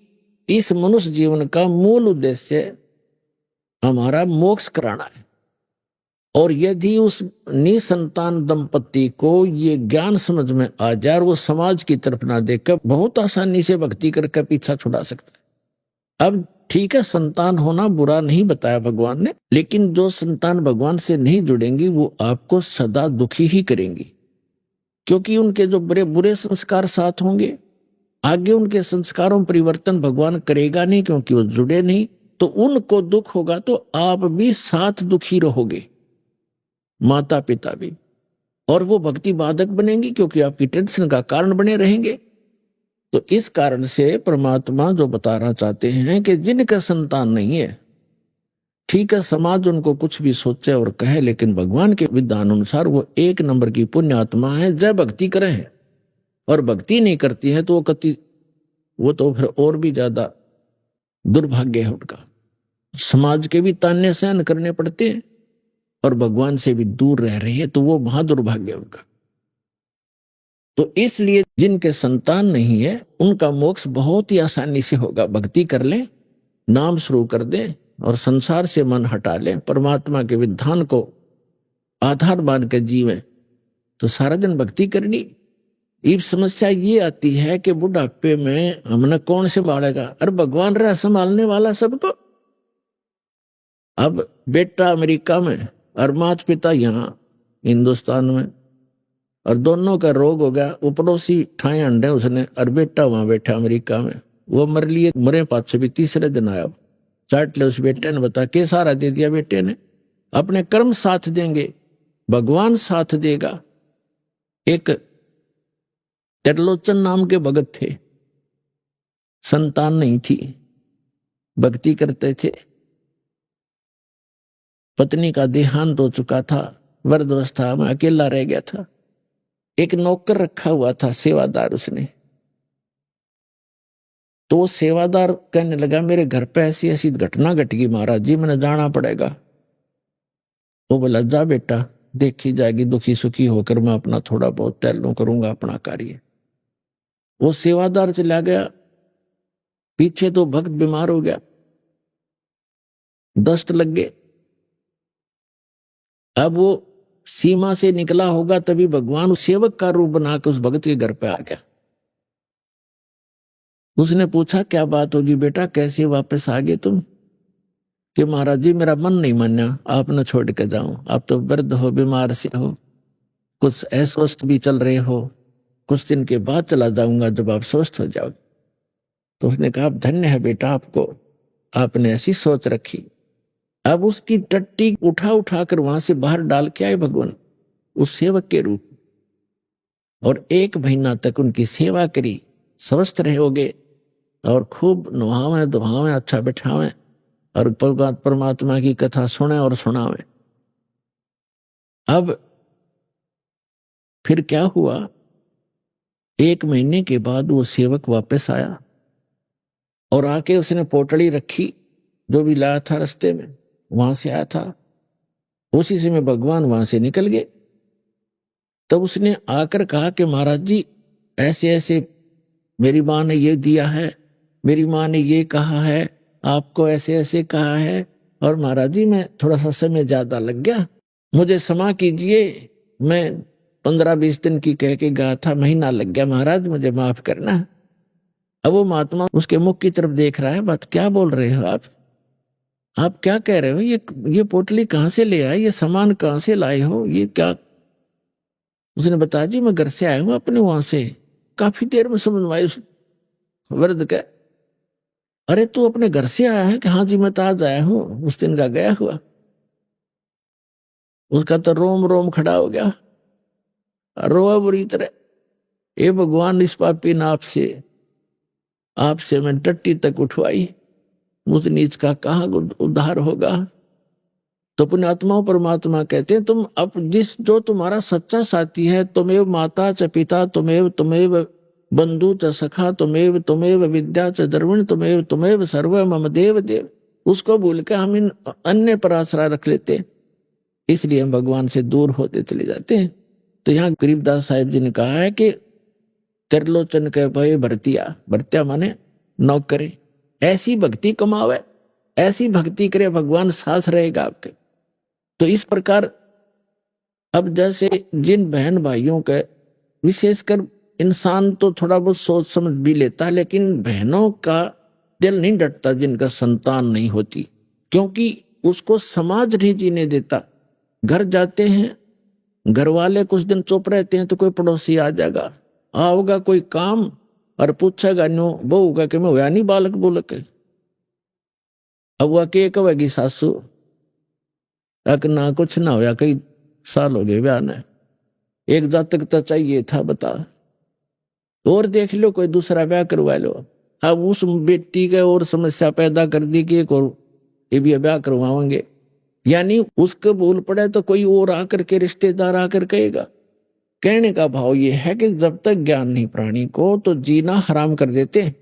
इस मनुष्य जीवन का मूल उद्देश्य हमारा मोक्ष कराना है। और यदि उस निसंतान दंपति को ये ज्ञान समझ में आ जाए और वो समाज की तरफ ना देखकर बहुत आसानी से भक्ति करके पीछा छुड़ा सकता है। अब ठीक है, संतान होना बुरा नहीं बताया भगवान ने, लेकिन जो संतान भगवान से नहीं जुड़ेंगी वो आपको सदा दुखी ही करेंगी, क्योंकि उनके जो बुरे बुरे संस्कार साथ होंगे। आगे उनके संस्कारों में परिवर्तन भगवान करेगा नहीं, क्योंकि वो जुड़े नहीं। तो उनको दुख होगा तो आप भी साथ दुखी रहोगे, माता पिता भी, और वो भक्ति बाधक बनेंगी क्योंकि आपकी टेंशन का कारण बने रहेंगे। तो इस कारण से परमात्मा जो बताना चाहते हैं कि जिनका संतान नहीं है, ठीक है, समाज उनको कुछ भी सोचे और कहे, लेकिन भगवान के विधान अनुसार वो 1 नंबर की पुण्य आत्मा है। जय भक्ति करें, और भक्ति नहीं करती है तो वो तो फिर और भी ज्यादा दुर्भाग्य है उनका। समाज के भी ताने सहन करने पड़ते हैं और भगवान से भी दूर रह रही है, तो वो महादुर्भाग्य है उनका। तो इसलिए जिनके संतान नहीं है उनका मोक्ष बहुत ही आसानी से होगा। भक्ति कर ले, नाम शुरू कर दे और संसार से मन हटा ले, परमात्मा के विधान को आधार मान के जीवे, तो सारा दिन भक्ति करनी। अब समस्या ये आती है कि बुढ़ापे में हमने कौन संभालेगा? अरे भगवान रहा संभालने वाला सबको। अब बेटा अमेरिका में और माता पिता यहाँ हिंदुस्तान में, और दोनों का रोग हो गया। वो पड़ोसी ठाए अंडे उसने, और बेटा वहां बैठा अमेरिका में, वो मर लिए, मरे पाँच से भी तीसरे दिन आया। चाट ले उस बेटे ने, बता के सहारा दे दिया बेटे ने। अपने कर्म साथ देंगे, भगवान साथ देगा। एक त्रिलोचन नाम के भगत थे, संतान नहीं थी, भक्ति करते थे। पत्नी का देहांत हो चुका था, वृद्धावस्था में अकेला रह गया था। एक नौकर रखा हुआ था, सेवादार उसने। तो वो सेवादार कहने लगा, मेरे घर पे ऐसी ऐसी घटना घट गई महाराज जी, मैंने जाना पड़ेगा। वो बोला जा बेटा, देखी जाएगी, दुखी सुखी होकर मैं अपना थोड़ा बहुत टहलूं, करूंगा अपना कार्य। वो सेवादार चला गया, पीछे तो भक्त बीमार हो गया, दस्त लग गए। अब वो सीमा से निकला होगा तभी भगवान उस सेवक का रूप बना के उस भक्त के घर पे आ गया। उसने पूछा क्या बात होगी बेटा, कैसे वापस आ गए तुम? कि महाराज जी मेरा मन नहीं माना, आप न छोड़ के जाऊं, आप तो वृद्ध हो, बीमार से हो, कुछ अस्वस्थ भी चल रहे हो, कुछ दिन के बाद चला जाऊंगा जब आप स्वस्थ हो जाओ। तो उसने कहा धन्य है बेटा आपको, आपने ऐसी सोच रखी। अब उसकी टट्टी उठा उठा कर वहां से बाहर डाल के आए भगवान उस सेवक के रूप, और 1 महीना तक उनकी सेवा करी, स्वस्थ रहोगे और खूब नुहावें दुहावें, अच्छा बैठावें और परमात्मा की कथा सुने और सुनावें। अब फिर क्या हुआ, 1 महीने के बाद वो सेवक वापस आया और आके उसने पोटली रखी, जो भी लाया था रास्ते में, वहां से आया था, उसी समय भगवान वहां से निकल गए। तब उसने आकर कहा कि महाराज जी ऐसे ऐसे मेरी माँ ने ये दिया है, मेरी माँ ने ये कहा है, आपको ऐसे ऐसे कहा है, और महाराज जी मैं थोड़ा सा समय ज्यादा लग गया, मुझे क्षमा कीजिए, मैं 15-20 दिन की कह के गया था, महीना लग गया महाराज, मुझे माफ करना। अब वो महात्मा उसके मुख की तरफ देख रहा है, बात क्या बोल रहे हो आप क्या कह रहे हो, ये पोटली कहाँ से ले आए, ये सामान कहाँ से लाए हो, ये क्या? उसने बताया जी मैं घर से आया हूं अपने वहां से। काफी देर में समझ में आई वृद्ध का, अरे तू अपने घर से आया है? कि हाँ जी मैं तो आज आया हूं, उस दिन का गया हुआ। उसका तो रोम रोम खड़ा हो गया, रोआ बुरी तरह, ये भगवान इस पापी नाप से आपसे मैं टट्टी तक उठवाई, मुझ नीच का कहाँ उद्धार होगा। तो पुण्यात्माओं परमात्मा कहते हैं तुम अब जो तुम्हारा सच्चा साथी है, तुम्हें माता च पिता, तुम्हें बंधु च सखा, तुम्हें विद्या च द्रविण, तुम्हें सर्व मम देव देव, उसको भूल के हम इन अन्य पर आसरा रख लेते, इसलिए हम भगवान से दूर होते चले जाते हैं। तो यहाँ गरीबदास साहिब जी ने कहा है कि त्रिलोचन के भय भरतिया माने नौकरी, ऐसी भक्ति कमावे, ऐसी भक्ति करे, भगवान साथ रहेगा आपके। तो इस प्रकार अब जैसे जिन बहन भाइयों के, विशेषकर इंसान तो थोड़ा बहुत सोच समझ भी लेता है, लेकिन बहनों का दिल नहीं डटता जिनका संतान नहीं होती, क्योंकि उसको समाज नहीं जीने देता। घर जाते हैं, घर वाले कुछ दिन चुप रहते हैं तो कोई पड़ोसी आ जाएगा, आओगा कोई काम और पूछेगा नो बहू का कि मैं होया नहीं बालक बोलक। अब वह के कहेगी सासू अक ना कुछ ना होया, कई साल हो गए ब्याह ने, एक जातक तो चाहिए था बता, और देख लो कोई दूसरा ब्याह करवा लो। अब उस बेटी के और समस्या पैदा कर दी कि एक और ये भी ब्याह करवाएंगे, यानी उसके भूल पड़े तो कोई और आकर के रिश्तेदार आकर कहेगा। कहने का भाव ये है कि जब तक ज्ञान नहीं प्राणी को तो जीना हराम कर देते।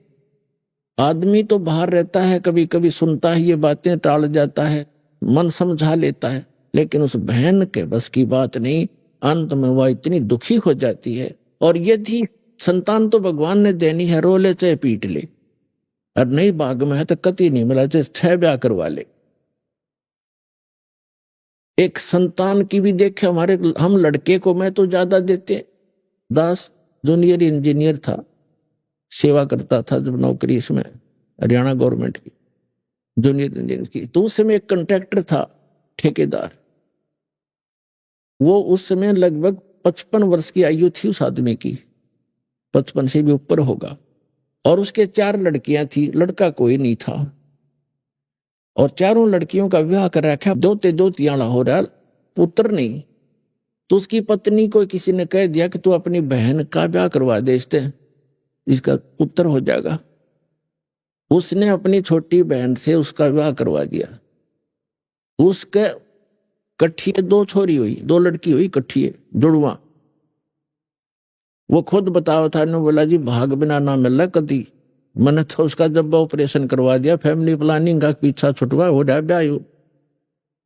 आदमी तो बाहर रहता है, कभी कभी सुनता है ये बातें, टाल जाता है, मन समझा लेता है, लेकिन उस बहन के बस की बात नहीं, अंत में वह इतनी दुखी हो जाती है। और यदि संतान तो भगवान ने देनी है, रो ले चाहे पीट ले, और नहीं भाग में है तो कति नहीं मिला चाहे 6 ब्याह करवा ले। एक संतान की भी देखे हमारे, हम लड़के को मैं तो ज्यादा देते, दास जूनियर इंजीनियर था, सेवा करता था जब नौकरी इसमें हरियाणा गवर्नमेंट की जूनियर इंजीनियर की, तो उस समय एक कॉन्ट्रैक्टर था ठेकेदार, वो उस समय लगभग 55 वर्ष की आयु थी उस आदमी की, 55 से भी ऊपर होगा, और उसके 4 लड़कियां थी, लड़का कोई नहीं था, और चारों लड़कियों का विवाह कर रखा, जोतियाला हो रहा, पुत्र नहीं। तो उसकी पत्नी को किसी ने कह दिया कि तू अपनी बहन का ब्याह करवा दे, इसका पुत्र हो जाएगा। उसने अपनी छोटी बहन से उसका विवाह करवा दिया। उसके कट्ठी 2 छोरी हुई, 2 लड़की हुई कट्ठी जुड़वा। वो खुद बतावा था, ने बोला जी भाग बिना ना मिला कदी, मैंने तो उसका जब ऑपरेशन करवा दिया, फैमिली प्लानिंग का पीछा छुटवा हो रहा ब्याह।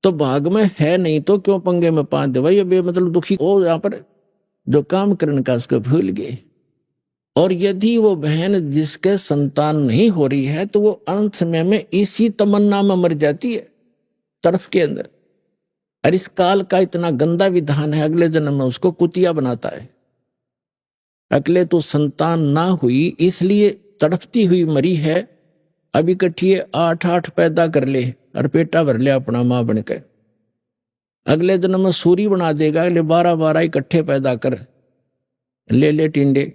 तो भाग में है नहीं तो क्यों पंगे में पांच दे भाई, अब ये मतलब दुखी हो यहाँ पर जो काम करने का उसको भूल गए। और यदि वो बहन जिसके संतान नहीं हो रही है तो वो अंत समय में इसी तमन्ना में मर जाती है तरफ के अंदर। और इस काल का इतना गंदा विधान है, अगले जन्म में उसको कुतिया बनाता है। अगले तो संतान ना हुई इसलिए तड़पती हुई मरी है, अभी कठिए 8-8 पैदा कर ले और पेटा भर ले अपना मां बनकर। अगले जन्म में सूरी बना देगा, अगले 12-12 इकट्ठे पैदा कर ले टिंडे।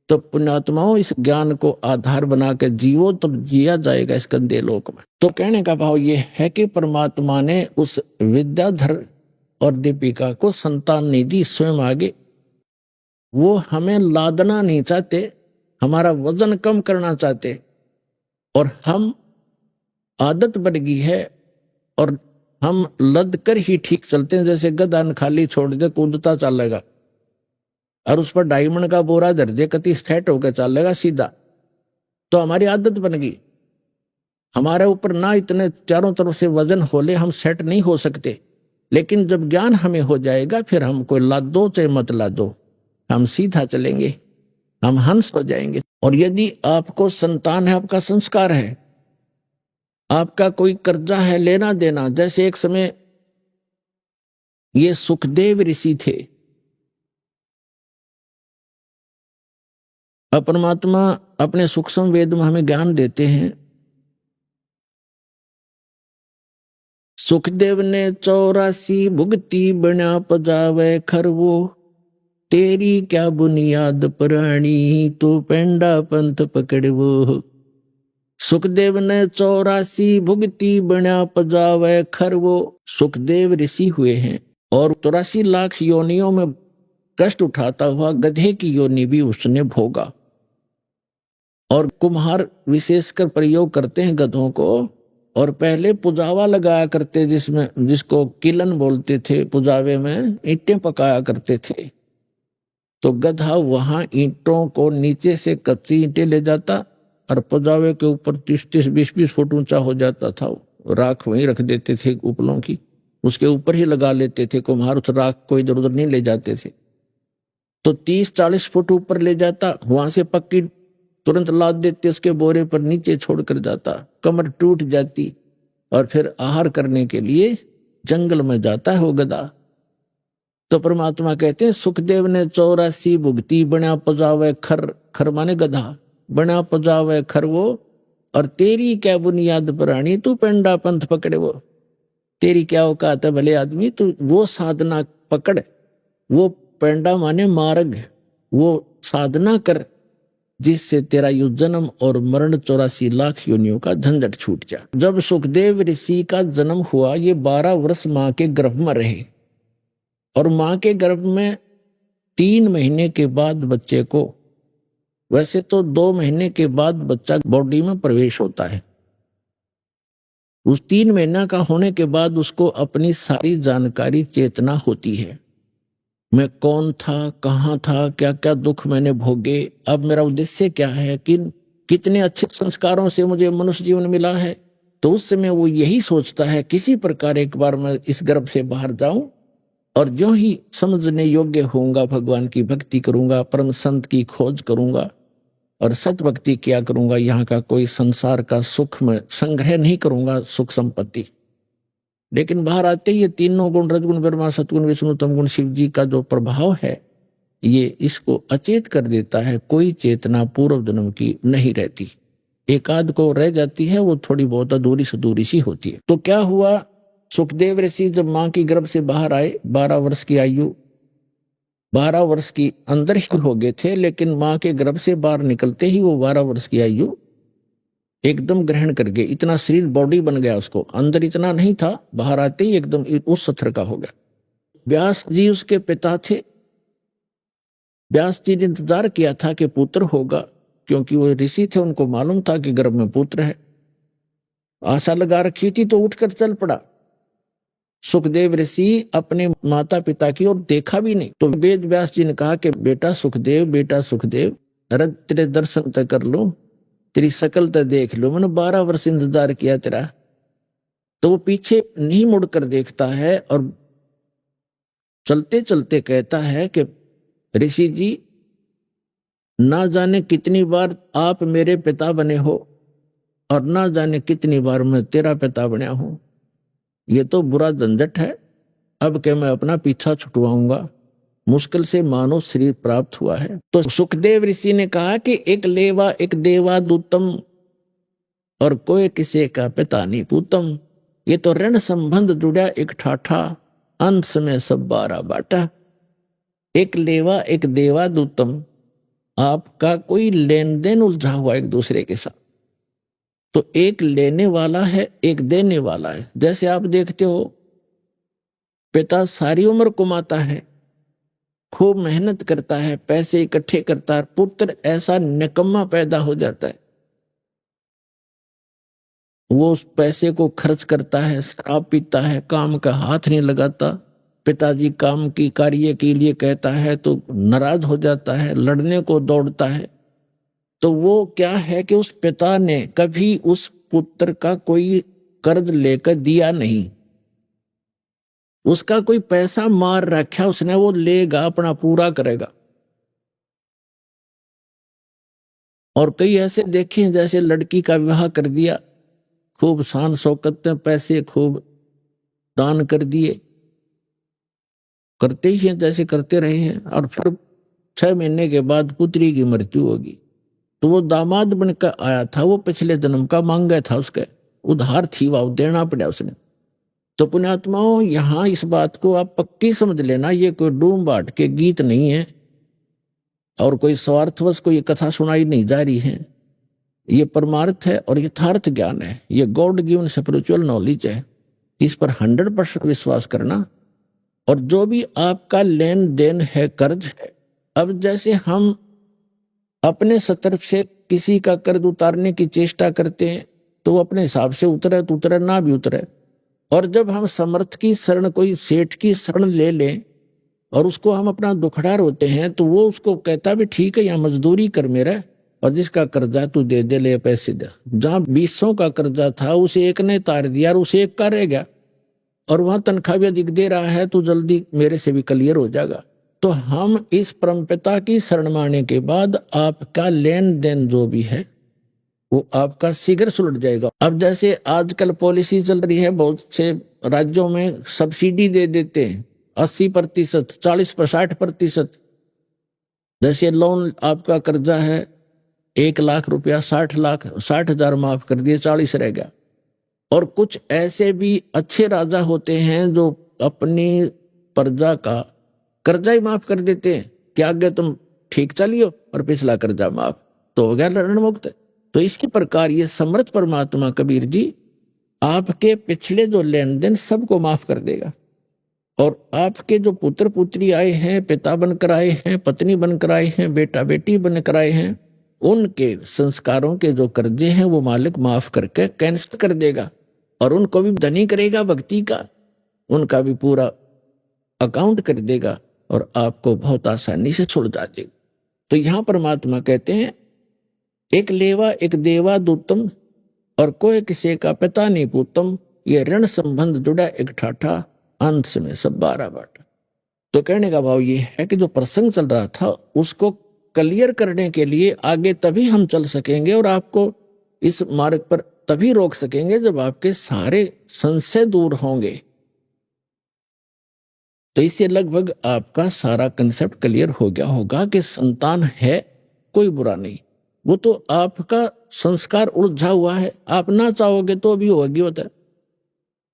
तो पुण्यात्माओं इस ज्ञान को आधार बना के जीवो तो जिया जाएगा इस गंदे लोक में। तो कहने का भाव ये है कि परमात्मा ने उस विद्याधर और दीपिका को संतान नहीं दी, स्वयं आगे वो हमें लादना नहीं चाहते, हमारा वजन कम करना चाहते, और हम आदत बन गई है और हम लद कर ही ठीक चलते हैं। जैसे गधा खाली छोड़ दे कूदता चलेगा और उस पर डायमंड का बोरा धर दे कति सेट होकर चलेगा सीधा। तो हमारी आदत बन गई, हमारे ऊपर ना इतने चारों तरफ से वजन होले, हम सेट नहीं हो सकते। लेकिन जब ज्ञान हमें हो जाएगा फिर हम कोई लादो चाहे मत लादो, हम सीधा चलेंगे, हम हंस हो जाएंगे। और यदि आपको संतान है, आपका संस्कार है, आपका कोई कर्जा है लेना देना, जैसे एक समय ये सुखदेव ऋषि थे, परमात्मा अपने सूक्ष्म वेद में हमें ज्ञान देते हैं। सुखदेव ने 84 भुगती बना पजावे खरवो, तेरी क्या बुनियाद पुरानी तू पेंडा पंथ पकड़वो। सुखदेव ने 84 भुगती बना पजावे खरवो। सुखदेव ऋषि हुए हैं और 84 लाख योनियों में कष्ट उठाता हुआ गधे की योनि भी उसने भोगा। और कुम्हार विशेषकर प्रयोग करते हैं गधों को, और पहले पुजावा लगाया करते जिसको किलन बोलते थे, पुजावे में ईंटें पकाया करते थे। तो गधा वहां ईंटों को नीचे से कच्ची ईंटें ले जाता और पुजावे के ऊपर 30-30, 20-20 फुट ऊंचा हो जाता था, राख वहीं रख देते थे उपलों की, उसके ऊपर ही लगा लेते थे कुम्हार, उस राख को इधर उधर नहीं ले जाते थे। तो 30-40 फुट ऊपर ले जाता, वहां से पक्की तुरंत लाद देते, उसके बोरे पर नीचे छोड़कर जाता, कमर टूट जाती और फिर आहार करने के लिए जंगल में जाता है वो गधा। तो परमात्मा कहते हैं सुखदेव ने 84 भुगती बना पजावे खर, खर माने गधा, बना पजावे खर वो, और तेरी क्या बुनियाद पुरानी तू पेंडा पंथ पकड़े वो। तेरी क्या औकात है भले आदमी, तू वो साधना पकड़, वो पेंडा माने मार्ग, वो साधना कर जिससे तेरा यु जन्म और मरण 84 लाख योनियों का झंझट छूट जा। जब सुखदेव ऋषि का जन्म हुआ, ये 12 वर्ष मां के गर्भ में रहे, और मां के गर्भ में 3 महीने के बाद बच्चे को, वैसे तो 2 महीने के बाद बच्चा बॉडी में प्रवेश होता है, उस 3 महीना का होने के बाद उसको अपनी सारी जानकारी चेतना होती है। मैं कौन था, कहाँ था, क्या क्या दुख मैंने भोगे, अब मेरा उद्देश्य क्या है, कितने अच्छे संस्कारों से मुझे मनुष्य जीवन मिला है। तो उस समय वो यही सोचता है किसी प्रकार एक बार मैं इस गर्भ से बाहर जाऊं और जो ही समझने योग्य होऊंगा भगवान की भक्ति करूंगा, परम संत की खोज करूंगा और सत भक्ति किया करूंगा। यहाँ का कोई संसार का सुख में संग्रह नहीं करूंगा, सुख संपत्ति। लेकिन बाहर आते ही ये तीनों गुण, रजगुण ब्रह्मा सतगुण विष्णु तम गुण शिव जी का जो प्रभाव है, ये इसको अचेत कर देता है। कोई चेतना पूर्व जन्म की नहीं रहती, एकाध को रह जाती है, वो थोड़ी बहुत अधूरी सी होती है। तो क्या हुआ, सुखदेव ऋषि जब मां की गर्भ से बाहर आए, 12 वर्ष की आयु, 12 वर्ष की अंदर ही हो गए थे, लेकिन मां के गर्भ से बाहर निकलते ही वो 12 वर्ष की आयु एकदम ग्रहण कर गए। इतना शरीर बॉडी बन गया उसको, अंदर इतना नहीं था, बाहर आते ही एकदम उस सत्र का हो गया। व्यास जी उसके पिता थे। व्यास जी ने इंतजार किया था कि पुत्र होगा, क्योंकि वो ऋषि थे, उनको मालूम था कि गर्भ में पुत्र है, आशा लगा रखी थी। तो उठकर चल पड़ा सुखदेव ऋषि अपने माता पिता की ओर, देखा भी नहीं। तो वेद व्यास जी ने कहा कि बेटा सुखदेव, बेटा सुखदेव, अरे तेरे दर्शन तक कर लो, तेरी शकल तो देख लो, मैंने 12 वर्ष इंतजार किया तेरा, तो वो पीछे नहीं मुड़कर देखता है और चलते चलते कहता है कि ऋषि जी, ना जाने कितनी बार आप मेरे पिता बने हो और ना जाने कितनी बार मैं तेरा पिता बना हूं। ये तो बुरा झंझट है। अब के मैं अपना पीछा छुटवाऊंगा। मुश्किल से मानव शरीर प्राप्त हुआ है। तो सुखदेव ऋषि ने कहा कि एक लेवा एक देवा दूतम और कोई किसी का पिता नहीं पूतम। ये तो ऋण संबंध जुड़ा एक ठाठा, अंश में सब 12 बाटा। एक लेवा एक देवा दूतम, आपका कोई लेन देन उलझा हुआ एक दूसरे के साथ। तो एक लेने वाला है, एक देने वाला है। जैसे आप देखते हो, पिता सारी उम्र कमाता है, खूब मेहनत करता है, पैसे इकट्ठे करता है, पुत्र ऐसा निकम्मा पैदा हो जाता है, वो उस पैसे को खर्च करता है, शराब पीता है, काम का हाथ नहीं लगाता। पिताजी काम की कार्य के लिए कहता है तो नाराज हो जाता है, लड़ने को दौड़ता है। तो वो क्या है कि उस पिता ने कभी उस पुत्र का कोई कर्ज लेकर दिया नहीं, उसका कोई पैसा मार रखा उसने, वो लेगा, अपना पूरा करेगा। और कई ऐसे देखे हैं, जैसे लड़की का विवाह कर दिया, खूब शान शौकत में पैसे खूब दान कर दिए, करते ही हैं जैसे करते रहे हैं, और फिर 6 महीने के बाद पुत्री की मृत्यु होगी। तो वो दामाद बनकर आया था, वो पिछले जन्म का मांगा था, उसके उधार थी, वो देना पड़ा उसने। तो पुण्यात्माओं, यहां इस बात को आप पक्की समझ लेना, ये कोई डूम बाट के गीत नहीं है और कोई स्वार्थवश कोई कथा सुनाई नहीं जा रही है। ये परमार्थ है और यथार्थ ज्ञान है, ये गॉड गिवन स्पिरिचुअल नॉलेज है। इस पर 100% विश्वास करना। और जो भी आपका लेन देन है, कर्ज है, अब जैसे हम अपने तरफ से किसी का कर्ज उतारने की चेष्टा करते हैं तो वो अपने हिसाब से उतरे तो उतरे, ना भी उतरे। और जब हम समर्थ की शरण, कोई सेठ की शरण ले लें और उसको हम अपना दुखड़ा रोते हैं, तो वो उसको कहता भी ठीक है, यहाँ मजदूरी कर मेरा, और जिसका कर्जा तू दे दे, ले पैसे दे। जहां 200 का कर्जा था उसे एक ने तार दिया और उसे एक का रह गया, और वहां तनख्वाह भी अधिक दे रहा है, तो जल्दी मेरे से भी क्लियर हो जाएगा। तो हम इस परमपिता की शरण माने के बाद आपका लेन देन जो भी है वो आपका शीघ्र सुलट जाएगा। अब जैसे आजकल पॉलिसी चल रही है, बहुत से राज्यों में सब्सिडी दे देते हैं 80%, 40-60%। जैसे लोन आपका कर्जा है 1 लाख रुपया, 60,00,000 माफ कर दिए, 40 रह गया। और कुछ ऐसे भी अच्छे राजा होते हैं जो अपनी प्रजा का कर्जा ही माफ कर देते हैं कि आगे तुम ठीक चलियो और पिछला कर्जा माफ, तो हो गया ऋण मुक्त। तो इसी प्रकार ये समर्थ परमात्मा कबीर जी आपके पिछले जो लेन देन सबको माफ कर देगा। और आपके जो पुत्र पुत्री आए हैं, पिता बनकर आए हैं, पत्नी बनकर आए हैं, बेटा बेटी बनकर आए हैं, उनके संस्कारों के जो कर्जे हैं वो मालिक माफ करके कैंसिल कर देगा, और उनको भी धनी करेगा भक्ति का, उनका भी पूरा अकाउंट कर देगा और आपको बहुत आसानी से सुलझा देगा। तो यहां परमात्मा कहते हैं एक लेवा एक देवा दूतम और कोई किसी का पिता नहीं पूतम। ये ऋण संबंध जुड़ा एक ठाठा, अंश में सब 12 बाटा। तो कहने का भाव ये है कि जो प्रसंग चल रहा था उसको क्लियर करने के लिए आगे तभी हम चल सकेंगे और आपको इस मार्ग पर तभी रोक सकेंगे जब आपके सारे संशय दूर होंगे। तो इससे लगभग आपका सारा कंसेप्ट क्लियर हो गया होगा कि संतान है कोई बुरा नहीं, वो तो आपका संस्कार उलझा हुआ है, आप ना चाहोगे तो भी होगी होता है,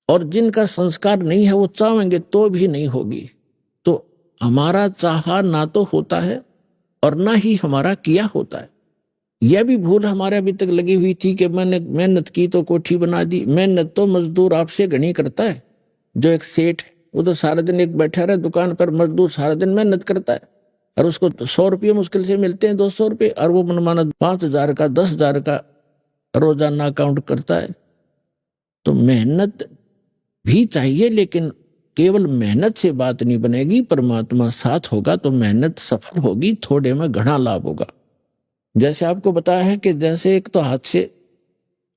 और जिनका संस्कार नहीं है वो चाहेंगे तो भी नहीं होगी। तो हमारा चाहा ना तो होता है और ना ही हमारा किया होता है। यह भी भूल हमारे अभी तक लगी हुई थी कि मैंने मेहनत की तो कोठी बना दी। मेहनत तो मजदूर आपसे घनी करता है। जो एक सेठ है वो तो सारा दिन एक बैठा रहे दुकान पर, मजदूर सारा दिन मेहनत करता है और उसको 100 रुपये मुश्किल से मिलते हैं, 200 रुपये, और वो मनमाना 5,000 का 10,000 का रोजाना अकाउंट करता है। तो मेहनत भी चाहिए, लेकिन केवल मेहनत से बात नहीं बनेगी। परमात्मा साथ होगा तो मेहनत सफल होगी, थोड़े में घना लाभ होगा। जैसे आपको बताया है कि जैसे एक तो हाथ से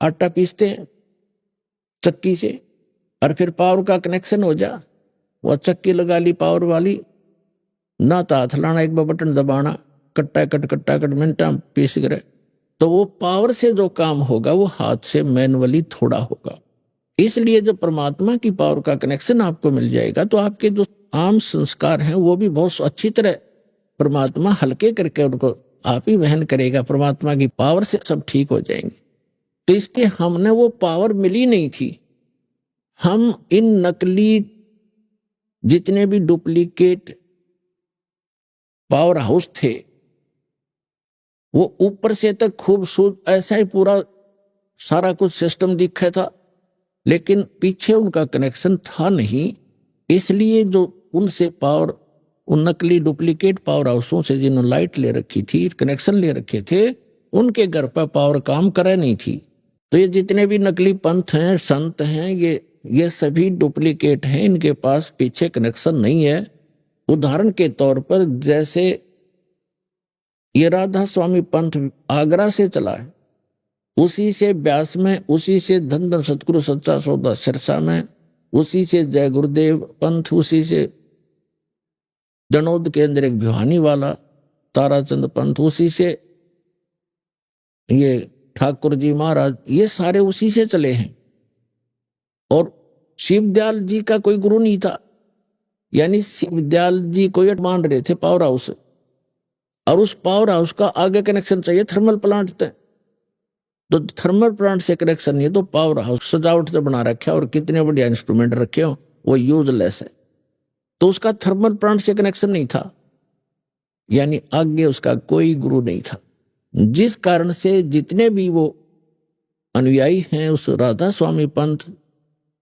आटा पीसते हैं चक्की से, और फिर पावर का कनेक्शन हो जा, वो चक्की लगा ली पावर वाली, ना तो हाथ लाना, एक बटन दबाना, कट्टा कट मिनटा पीस करे, तो वो पावर से जो काम होगा वो हाथ से मैनुअली थोड़ा होगा। इसलिए जब परमात्मा की पावर का कनेक्शन आपको मिल जाएगा तो आपके जो आम संस्कार हैं वो भी बहुत अच्छी तरह परमात्मा हल्के करके उनको आप ही वहन करेगा, परमात्मा की पावर से सब ठीक हो जाएंगे। तो इसके हमने वो पावर मिली नहीं थी। हम इन नकली जितने भी डुप्लीकेट पावर हाउस थे वो ऊपर से तक खूबसूरत ऐसा ही पूरा सारा कुछ सिस्टम दिखा था, लेकिन पीछे उनका कनेक्शन था नहीं। इसलिए जो उनसे पावर, उन नकली डुप्लीकेट पावर हाउसों से जिन्होंने लाइट ले रखी थी, कनेक्शन ले रखे थे, उनके घर पर पावर काम करे नहीं थी। तो ये जितने भी नकली पंथ हैं, संत हैं, ये सभी डुप्लीकेट हैं, इनके पास पीछे कनेक्शन नहीं है। उदाहरण के तौर पर जैसे ये राधा स्वामी पंथ आगरा से चला है, उसी से ब्यास में, उसी से धन धन सतगुरु सच्चा सौदा सिरसा में, उसी से जय गुरुदेव पंथ, उसी से जनोद के अंदर एक भिवानी वाला ताराचंद पंथ, उसी से ये ठाकुर जी महाराज, ये सारे उसी से चले हैं। और शिवदयाल जी का कोई गुरु नहीं था, यानी शिवदयाल जी कोई मान रहे थे पावर हाउस, और उस पावर हाउस का आगे कनेक्शन चाहिए थर्मल प्लांट से। तो थर्मल प्लांट से कनेक्शन नहीं है तो पावर हाउस सजावट से बना रखे और कितने बढ़िया इंस्ट्रूमेंट रखे हो वो यूजलेस है। तो उसका थर्मल प्लांट से कनेक्शन नहीं था, यानी आगे उसका कोई गुरु नहीं था। जिस कारण से जितने भी वो अनुयायी हैं उस राधा स्वामी पंथ,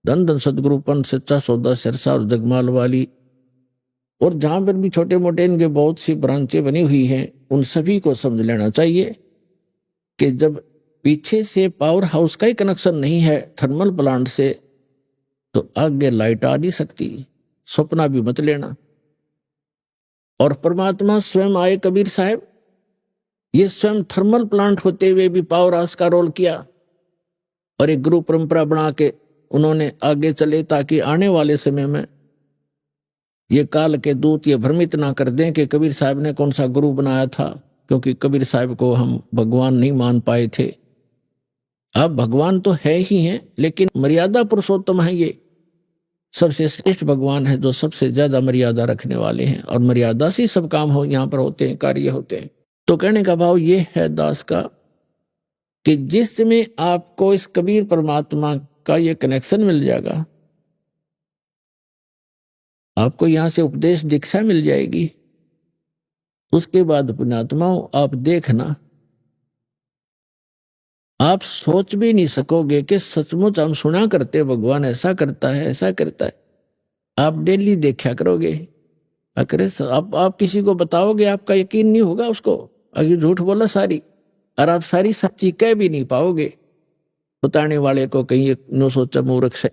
धन धन सदगुरु पंथ, सच्चा सौदा सिरसा और जगमाल वाली, और जहां पर भी छोटे मोटे इनके बहुत सी ब्रांचें बनी हुई हैं, उन सभी को समझ लेना चाहिए कि जब पीछे से पावर हाउस का ही कनेक्शन नहीं है थर्मल प्लांट से, तो आगे लाइट आ नहीं सकती, सपना भी मत लेना। और परमात्मा स्वयं आए कबीर साहब, ये स्वयं थर्मल प्लांट होते हुए भी पावर हाउस का रोल किया, और एक गुरु परंपरा बना के उन्होंने आगे चले, ताकि आने वाले समय में ये काल के दूत ये भ्रमित ना कर दें कि कबीर साहब ने कौन सा गुरु बनाया था, क्योंकि कबीर साहब को हम भगवान नहीं मान पाए थे। अब भगवान तो है ही हैं, लेकिन मर्यादा पुरुषोत्तम है, ये सबसे श्रेष्ठ भगवान है जो सबसे ज्यादा मर्यादा रखने वाले हैं, और मर्यादा से सब काम हो यहाँ पर होते हैं, कार्य होते हैं। तो कहने का भाव ये है दास का कि जिसमें आपको इस कबीर परमात्मा का ये कनेक्शन मिल जाएगा, आपको यहां से उपदेश दीक्षा मिल जाएगी, उसके बाद पुण्यात्माओं आप देखना, आप सोच भी नहीं सकोगे कि सचमुच हम सुना करते भगवान ऐसा करता है, ऐसा करता है। आप डेली देखा करोगे, अरे आप किसी को बताओगे, आपका यकीन नहीं होगा उसको, अगर झूठ बोला सारी, और आप सारी सच्ची कह भी नहीं पाओगे। बताने वाले को कहीं नो सोचा मूर्ख से,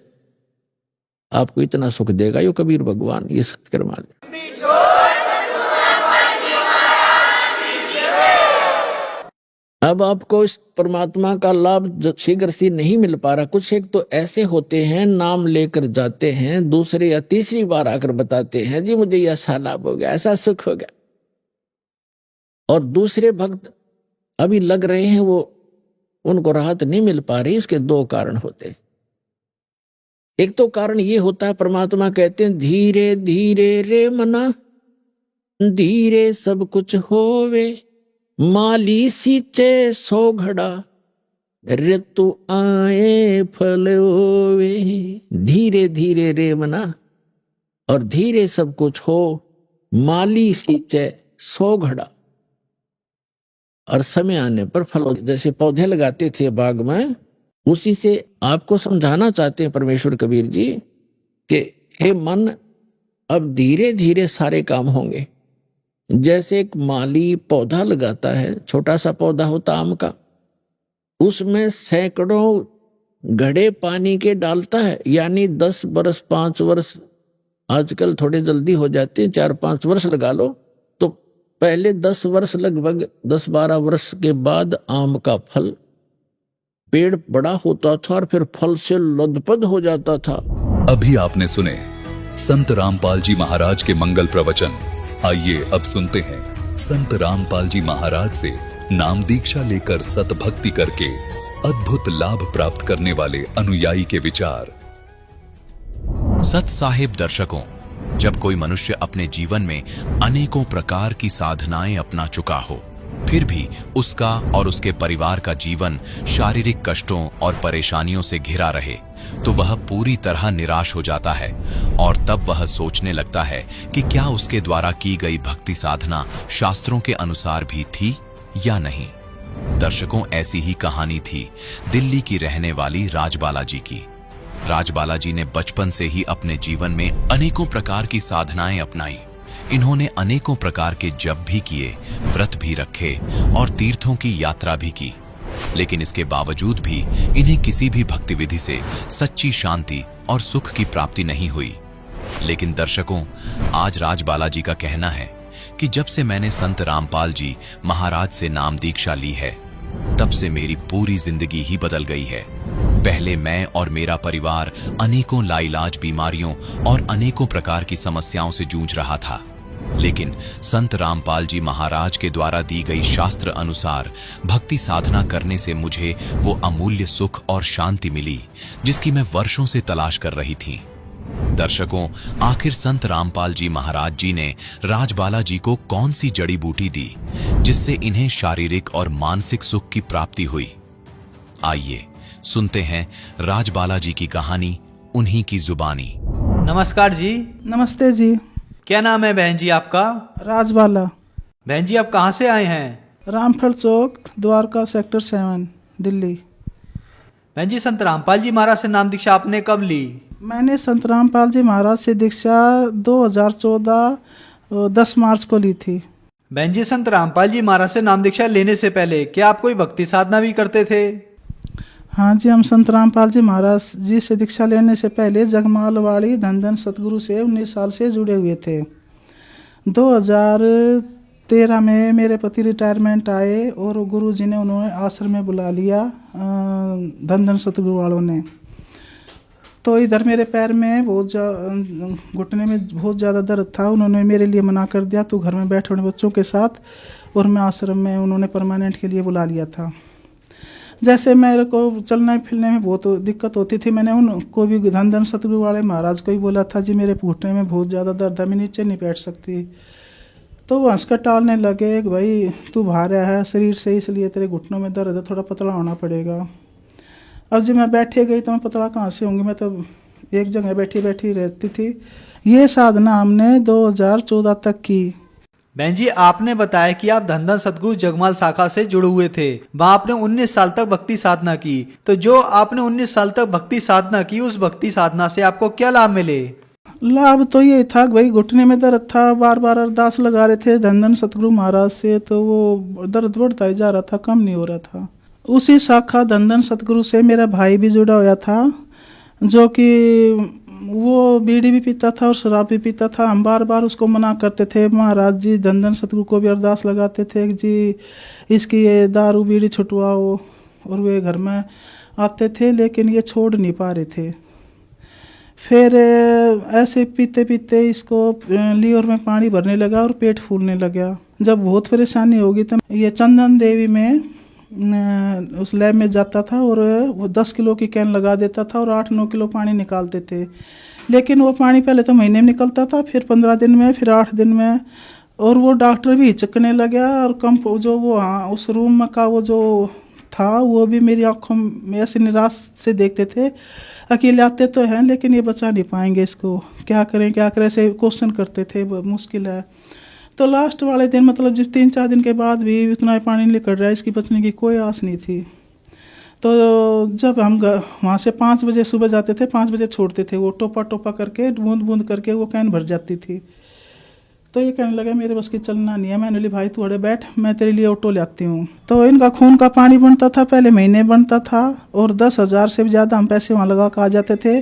आपको इतना सुख देगा यो कबीर भगवान, ये सत्कर मान। अब आपको इस परमात्मा का लाभ शीघ्र से नहीं मिल पा रहा। कुछ एक तो ऐसे होते हैं, नाम लेकर जाते हैं, दूसरे या तीसरी बार आकर बताते हैं जी मुझे ऐसा लाभ हो गया, ऐसा सुख हो गया, और दूसरे भक्त अभी लग रहे हैं, वो उनको राहत नहीं मिल पा रही। उसके दो कारण होते हैं। एक तो कारण ये होता है, परमात्मा कहते हैं धीरे धीरे रे मना, धीरे सब कुछ होवे, माली सींचे सो घड़ा, ऋतु आए फल होवे। धीरे धीरे रे मना, और धीरे सब कुछ हो, माली सींचे सो घड़ा, और समय आने पर फल हो। जैसे पौधे लगाते थे बाग में, उसी से आपको समझाना चाहते हैं परमेश्वर कबीर जी कि हे मन, अब धीरे धीरे सारे काम होंगे। जैसे एक माली पौधा लगाता है, छोटा सा पौधा होता आम का, उसमें सैकड़ों घड़े पानी के डालता है, यानी 10 वर्ष 5 वर्ष, आजकल थोड़े जल्दी हो जाते हैं, 4-5 वर्ष लगा लो, तो पहले 10 वर्ष, लगभग 10-12 वर्ष के बाद आम का फल, पेड़ बड़ा होता था और फिर फल से लदपद हो जाता था, अभी आपने सुने संत रामपाल जी महाराज के मंगल प्रवचन। आइए अब सुनते हैं संत रामपाल जी महाराज से नाम दीक्षा लेकर सतभक्ति करके अद्भुत लाभ प्राप्त करने वाले अनुयायी के विचार। सत साहिब दर्शकों, जब कोई मनुष्य अपने जीवन में अनेकों प्रकार की साधनाएं अपना चुका हो, फिर भी उसका और उसके परिवार का जीवन शारीरिक कष्टों और परेशानियों से घिरा रहे, तो वह पूरी तरह निराश हो जाता है और तब वह सोचने लगता है कि क्या उसके द्वारा की गई भक्ति साधना शास्त्रों के अनुसार भी थी या नहीं। दर्शकों, ऐसी ही कहानी थी दिल्ली की रहने वाली राजबाला जी की। राजबाला जी ने बचपन से ही अपने जीवन में अनेकों प्रकार की साधनाएं अपनाई। इन्होंने अनेकों प्रकार के जप भी किए, व्रत भी रखे और तीर्थों की यात्रा भी की, लेकिन इसके बावजूद भी इन्हें किसी भी भक्ति विधि से सच्ची शांति और सुख की प्राप्ति नहीं हुई। लेकिन दर्शकों, आज राजबाला जी का कहना है कि जब से मैंने संत रामपाल जी महाराज से नाम दीक्षा ली है, तब से मेरी पूरी जिंदगी ही बदल गई है। पहले मैं और मेरा परिवार अनेकों लाइलाज बीमारियों और अनेकों प्रकार की समस्याओं से जूझ रहा था, लेकिन संत रामपाल जी महाराज के द्वारा दी गई शास्त्र अनुसार भक्ति साधना करने से मुझे वो अमूल्य सुख और शांति मिली जिसकी मैं वर्षों से तलाश कर रही थी। दर्शकों, आखिर संत रामपाल जी महाराज जी ने राजबाला जी को कौन सी जड़ी बूटी दी जिससे इन्हें शारीरिक और मानसिक सुख की प्राप्ति हुई? आइए सुनते हैं राजबाला जी की कहानी, उन्हीं की जुबानी। नमस्कार जी। नमस्ते जी। क्या नाम है बहन जी आपका? राजबाला। बहन जी, आप कहाँ से आए हैं? रामफल चौक, द्वारका, सेक्टर 7, दिल्ली। बहन जी, संत रामपाल जी महाराज से नाम दीक्षा आपने कब ली? मैंने संत रामपाल जी महाराज से दीक्षा 2014 10 मार्च को ली थी। बहन जी, संत रामपाल जी महाराज से नाम दीक्षा लेने से पहले क्या आप कोई भक्ति साधना भी करते थे? हाँ जी, हम संत रामपाल जी महाराज जी से दीक्षा लेने से पहले जगमालवाड़ी धन सतगुरु से 19 साल से जुड़े हुए थे। 2013 में मेरे पति रिटायरमेंट आए और गुरु जी ने उन्होंने आश्रम में बुला लिया, धन सतगुरु वालों ने। तो इधर मेरे पैर में घुटने में बहुत ज़्यादा दर्द था। उन्होंने मेरे लिए मना कर दिया, तू घर में बैठे अपने बच्चों के साथ, और मैं आश्रम में उन्होंने परमानेंट के लिए बुला लिया था। जैसे मेरे को चलने फिरने में बहुत दिक्कत होती थी, मैंने उनको भी धन सतगुरु वाले महाराज को ही बोला था, जी मेरे घुटने में बहुत ज़्यादा दर्द है, मैं नीचे नहीं बैठ सकती। तो वो हंसकर टालने लगे कि भाई तू भारा है शरीर से, इसलिए तेरे घुटनों में दर्द है, थोड़ा पतला होना पड़ेगा। अब जब मैं बैठे गई तो मैं पतला कहाँ से होंगी, मैं तो एक जगह बैठी बैठी रहती थी। ये साधना हमने 2014 तक की। बहन जी, आपने बताया कि आप धन सतगुरु जगमाल शाखा से जुड़े हुए थे, वहाँ आपने 19 साल तक भक्ति साधना की। तो जो आपने 19 साल तक भक्ति साधना की, उस भक्ति साधना से आपको क्या लाभ मिले? लाभ तो ये था कि भाई घुटने में दर्द था, बार बार अरदास लगा रहे थे धन सतगुरु महाराज से, तो वो दर्द बढ़ता ही जा रहा था, कम नहीं हो रहा था। उसी शाखा धन सतगुरु से मेरा भाई भी जुड़ा हुआ था, जो कि वो बीड़ी भी पीता था और शराब भी पीता था। हम बार बार उसको मना करते थे। महाराज जी धन सतगुरु को भी अरदास लगाते थे कि जी इसकी ये दारू बीड़ी छुटवाओ, और वे घर में आते थे, लेकिन ये छोड़ नहीं पा रहे थे। फिर ऐसे पीते पीते इसको लीवर में पानी भरने लगा और पेट फूलने लगा। जब बहुत परेशानी होगी तो ये चंदन देवी में उस लैब में जाता था और वो 10 किलो की कैन लगा देता था और 8-9 किलो पानी निकालते थे। लेकिन वो पानी पहले तो महीने में निकलता था, फिर 15 दिन में, फिर 8 दिन में, और वो डॉक्टर भी हिचकने लगा। और कम जो वो उस रूम में का वो जो था, वो भी मेरी आंखों में ऐसे निराश से देखते थे, अकेले आते तो हैं लेकिन ये बचा नहीं पाएंगे इसको, क्या करें ऐसे क्वेश्चन करते थे, मुश्किल है। तो लास्ट वाले दिन, मतलब जब 3-4 दिन के बाद भी इतना पानी निकल रहा है, इसकी बचने की कोई आस नहीं थी। तो जब हम वहाँ से 5 बजे सुबह जाते थे, 5 बजे छोड़ते थे, वो टोपा टोपा करके बूंद बूंद करके वो कैन भर जाती थी। तो ये कहने लगा मेरे बस की चलना नहीं है। मैंने बोली भाई तू अड़े बैठ, मैं तेरे लिए ऑटो ले आती हूँ। तो इनका खून का पानी बनता था, पहले महीने बनता था, और 10,000 से भी ज़्यादा हम पैसे वहाँ लगा कर आ जाते थे।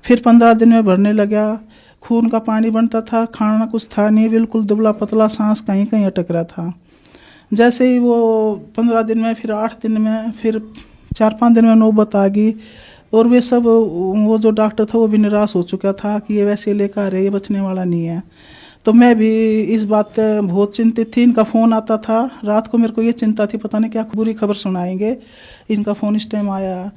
फिर 15 दिन में भरने लगा। खून का पानी बनता था, खाना कुछ था नहीं, बिल्कुल दुबला पतला, सांस कहीं कहीं अटक रहा था। जैसे ही वो 15 दिन में, फिर 8 दिन में, फिर 4-5 दिन में नौबत आ गई, और वे सब, वो जो डॉक्टर था वो भी निराश हो चुका था कि ये वैसे लेकर आ रहे, ये बचने वाला नहीं है। तो मैं भी इस बात पे बहुत चिंतित थी। इनका फ़ोन आता था रात को, मेरे को ये चिंता थी पता नहीं क्या बुरी खबर सुनाएंगे। इनका फ़ोन इस टाइम आया।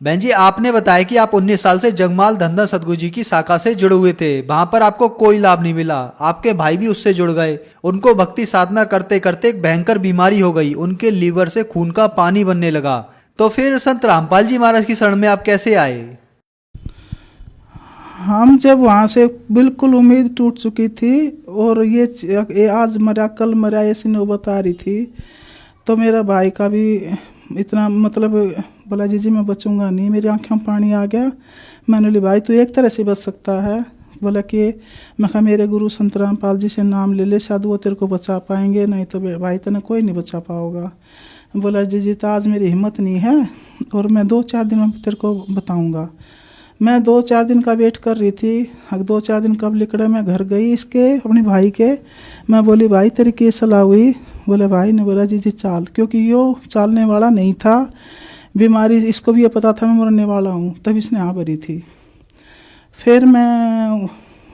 बहन जी, आपने बताया कि आप 19 साल से जगमाल धनधन सतगुरु जी की शाखा से जुड़े हुए थे। वहां पर आपको कोई लाभ नहीं मिला। आपके भाई भी उससे जुड़ गए। उनको भक्ति साधना करते करते एक भयंकर बीमारी हो गई। उनके लीवर से खून का पानी बनने लगा। तो फिर संत रामपाल जी महाराज की शरण में आप कैसे आए? हम जब वहाँ से बिल्कुल उम्मीद टूट चुकी थी और ये आज मरा कल मरा ऐसी नौबत आ रही थी, तो मेरा भाई का भी इतना मतलब बोला जी मैं बचूंगा नहीं। मेरी आंखों में पानी आ गया। मैंने बोली भाई तू एक तरह से बच सकता है। बोला कि मैं कहा मेरे गुरु संत रामपाल जी से नाम ले ले, शायद वो तेरे को बचा पाएंगे, नहीं तो भाई तेने कोई नहीं बचा पाओगा। बोला जी तो आज मेरी हिम्मत नहीं है और मैं 2-4 दिन में तेरे को बताऊँगा। मैं 2-4 दिन का वेट कर रही थी। 2-4 दिन कब निकले, मैं घर गई इसके अपने भाई के। मैं बोली भाई तेरी क्या सलाह हुई? बोले भाई ने बोला जी चाल, क्योंकि यो चालने वाला नहीं था। बीमारी इसको भी ये पता था मैं मरने वाला हूँ, तब इसने हाँ भरी थी। फिर मैं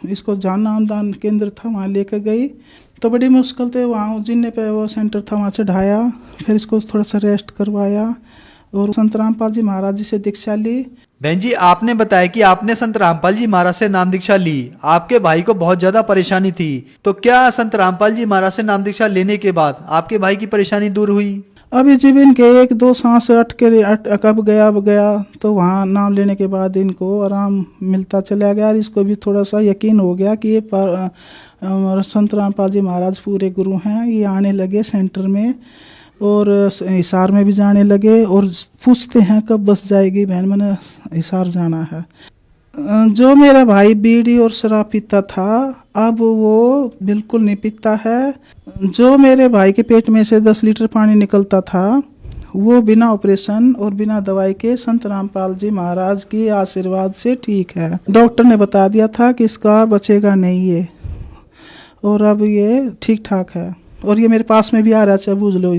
इसको दान केंद्र था वहाँ लेकर गई, तो बड़ी मुश्किल थे। वहाँ जिन्ने पे वो सेंटर था वहाँ चढ़ाया, फिर इसको थोड़ा सा रेस्ट करवाया और संत रामपाल जी महाराज जी से दीक्षा ली। बहन जी, आपने बताया कि आपने संत रामपाल जी महाराज से नाम दीक्षा ली। आपके भाई को बहुत ज्यादा परेशानी थी, तो क्या संत रामपाल जी महाराज से नाम दीक्षा लेने के बाद आपके भाई की परेशानी दूर हुई? अभी जब इनके 1-2 सांस कब गया तो वहाँ नाम लेने के बाद इनको आराम मिलता चला गया। और इसको भी थोड़ा सा यकीन हो गया कि ये संत रामपाल जी महाराज पूरे गुरु हैं। ये आने लगे सेंटर में और हिसार में भी जाने लगे और पूछते हैं कब बस जाएगी बहन, मैंने हिसार जाना है। जो मेरा भाई बीड़ी और शराब पीता था अब वो बिल्कुल नहीं पीता है। जो मेरे भाई के पेट में से 10 लीटर पानी निकलता था वो बिना ऑपरेशन और बिना दवाई के संत रामपाल जी महाराज की आशीर्वाद से ठीक है। डॉक्टर ने बता दिया था कि इसका बचेगा नहीं ये, और अब ये ठीक ठाक है और ये मेरे पास में भी आ रहा है, बूझ लो।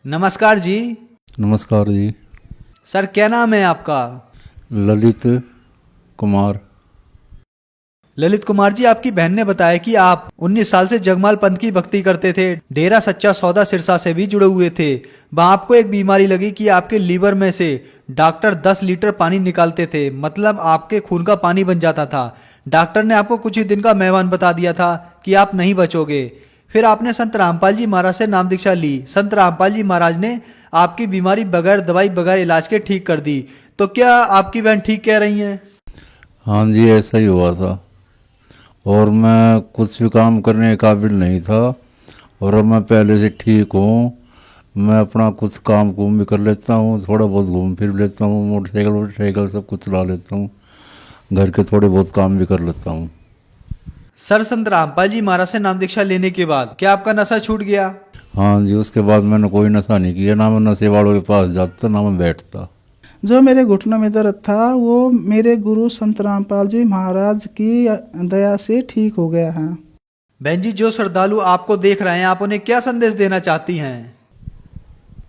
नमस्कार जी। नमस्कार जी। सर क्या नाम है आपका? ललित कुमार। ललित कुमार जी, आपकी बहन ने बताया कि आप 19 साल से जगमाल पंथ की भक्ति करते थे। डेरा सच्चा सौदा सिरसा से भी जुड़े हुए थे। वहां आपको एक बीमारी लगी कि आपके लीवर में से डॉक्टर 10 लीटर पानी निकालते थे, मतलब आपके खून का पानी बन जाता था। डॉक्टर ने आपको कुछ ही दिन का मेहमान बता दिया था कि आप नहीं बचोगे। फिर आपने संत रामपाल जी महाराज से नाम दीक्षा ली। संत रामपाल जी महाराज ने आपकी बीमारी बगैर दवाई बगैर इलाज के ठीक कर दी। तो क्या आपकी बहन ठीक कह रही हैं? हाँ जी, ऐसा ही हुआ था और मैं कुछ भी काम करने के काबिल नहीं था और अब मैं पहले से ठीक हूँ। मैं अपना कुछ काम भी कर लेता हूँ, थोड़ा बहुत घूम फिर लेता हूँ, मोटरसाइकिल सब कुछ चला लेता हूँ, घर के थोड़े बहुत काम भी कर लेता हूँ। सर, संत रामपाल जी महाराज से नाम दीक्षा लेने के बाद क्या आपका नशा छूट गया? हाँ जी, उसके बाद मैंने कोई नशा नहीं किया। ना मैं नशे वालों के पास जाता ना मैं बैठता। जो मेरे घुटनों में दर्द था वो मेरे गुरु संत रामपाल जी महाराज की दया से ठीक हो गया है। बहन जी, जो श्रद्धालु आपको देख रहे हैं, आप उन्हें क्या संदेश देना चाहती हैं?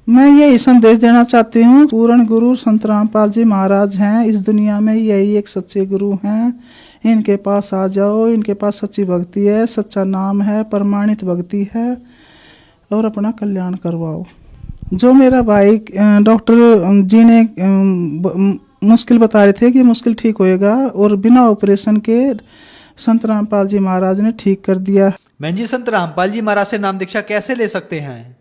मैं यही संदेश देना चाहती हूँ, पूर्ण गुरु संत रामपाल जी महाराज हैं। इस दुनिया में यही एक सच्चे गुरु हैं। इनके पास आ जाओ, इनके पास सच्ची भक्ति है, सच्चा नाम है, प्रमाणित भक्ति है और अपना कल्याण करवाओ। जो मेरा भाई डॉक्टर जी ने मुश्किल बता रहे थे कि मुश्किल ठीक होएगा और बिना ऑपरेशन के संत रामपाल जी महाराज ने ठीक कर दिया। बहन जी, संत रामपाल जी महाराज से नाम दीक्षा कैसे ले सकते हैं?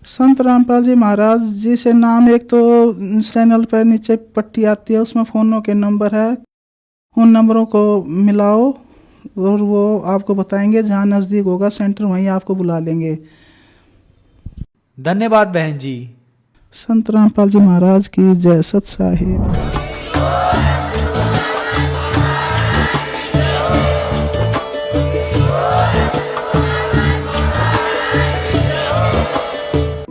संत रामपाल जी महाराज जी से नाम, एक तो चैनल पर नीचे पट्टी आती है, उसमें फ़ोनों के नंबर है, उन नंबरों को मिलाओ और वो आपको बताएंगे जहाँ नज़दीक होगा सेंटर वहीं आपको बुला लेंगे। धन्यवाद बहन जी। संत रामपाल जी महाराज की जय। सत साहिब।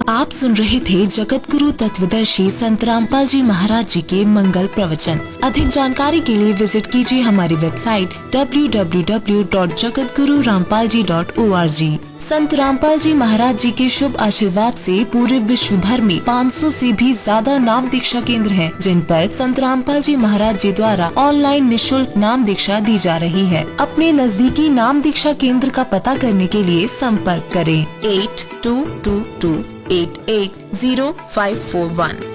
आप सुन रहे थे जगत गुरु तत्वदर्शी संत रामपाल जी महाराज जी के मंगल प्रवचन। अधिक जानकारी के लिए विजिट कीजिए हमारी वेबसाइट www.jagatgururampalji.org। संत रामपाल जी महाराज जी के शुभ आशीर्वाद से पूरे विश्व भर में 500 से भी ज्यादा नाम दीक्षा केंद्र हैं, जिन पर संत रामपाल जी महाराज जी द्वारा ऑनलाइन निशुल्क नाम दीक्षा दी जा रही है। अपने नजदीकी नाम दीक्षा केंद्र का पता करने के लिए संपर्क करें 8222880541।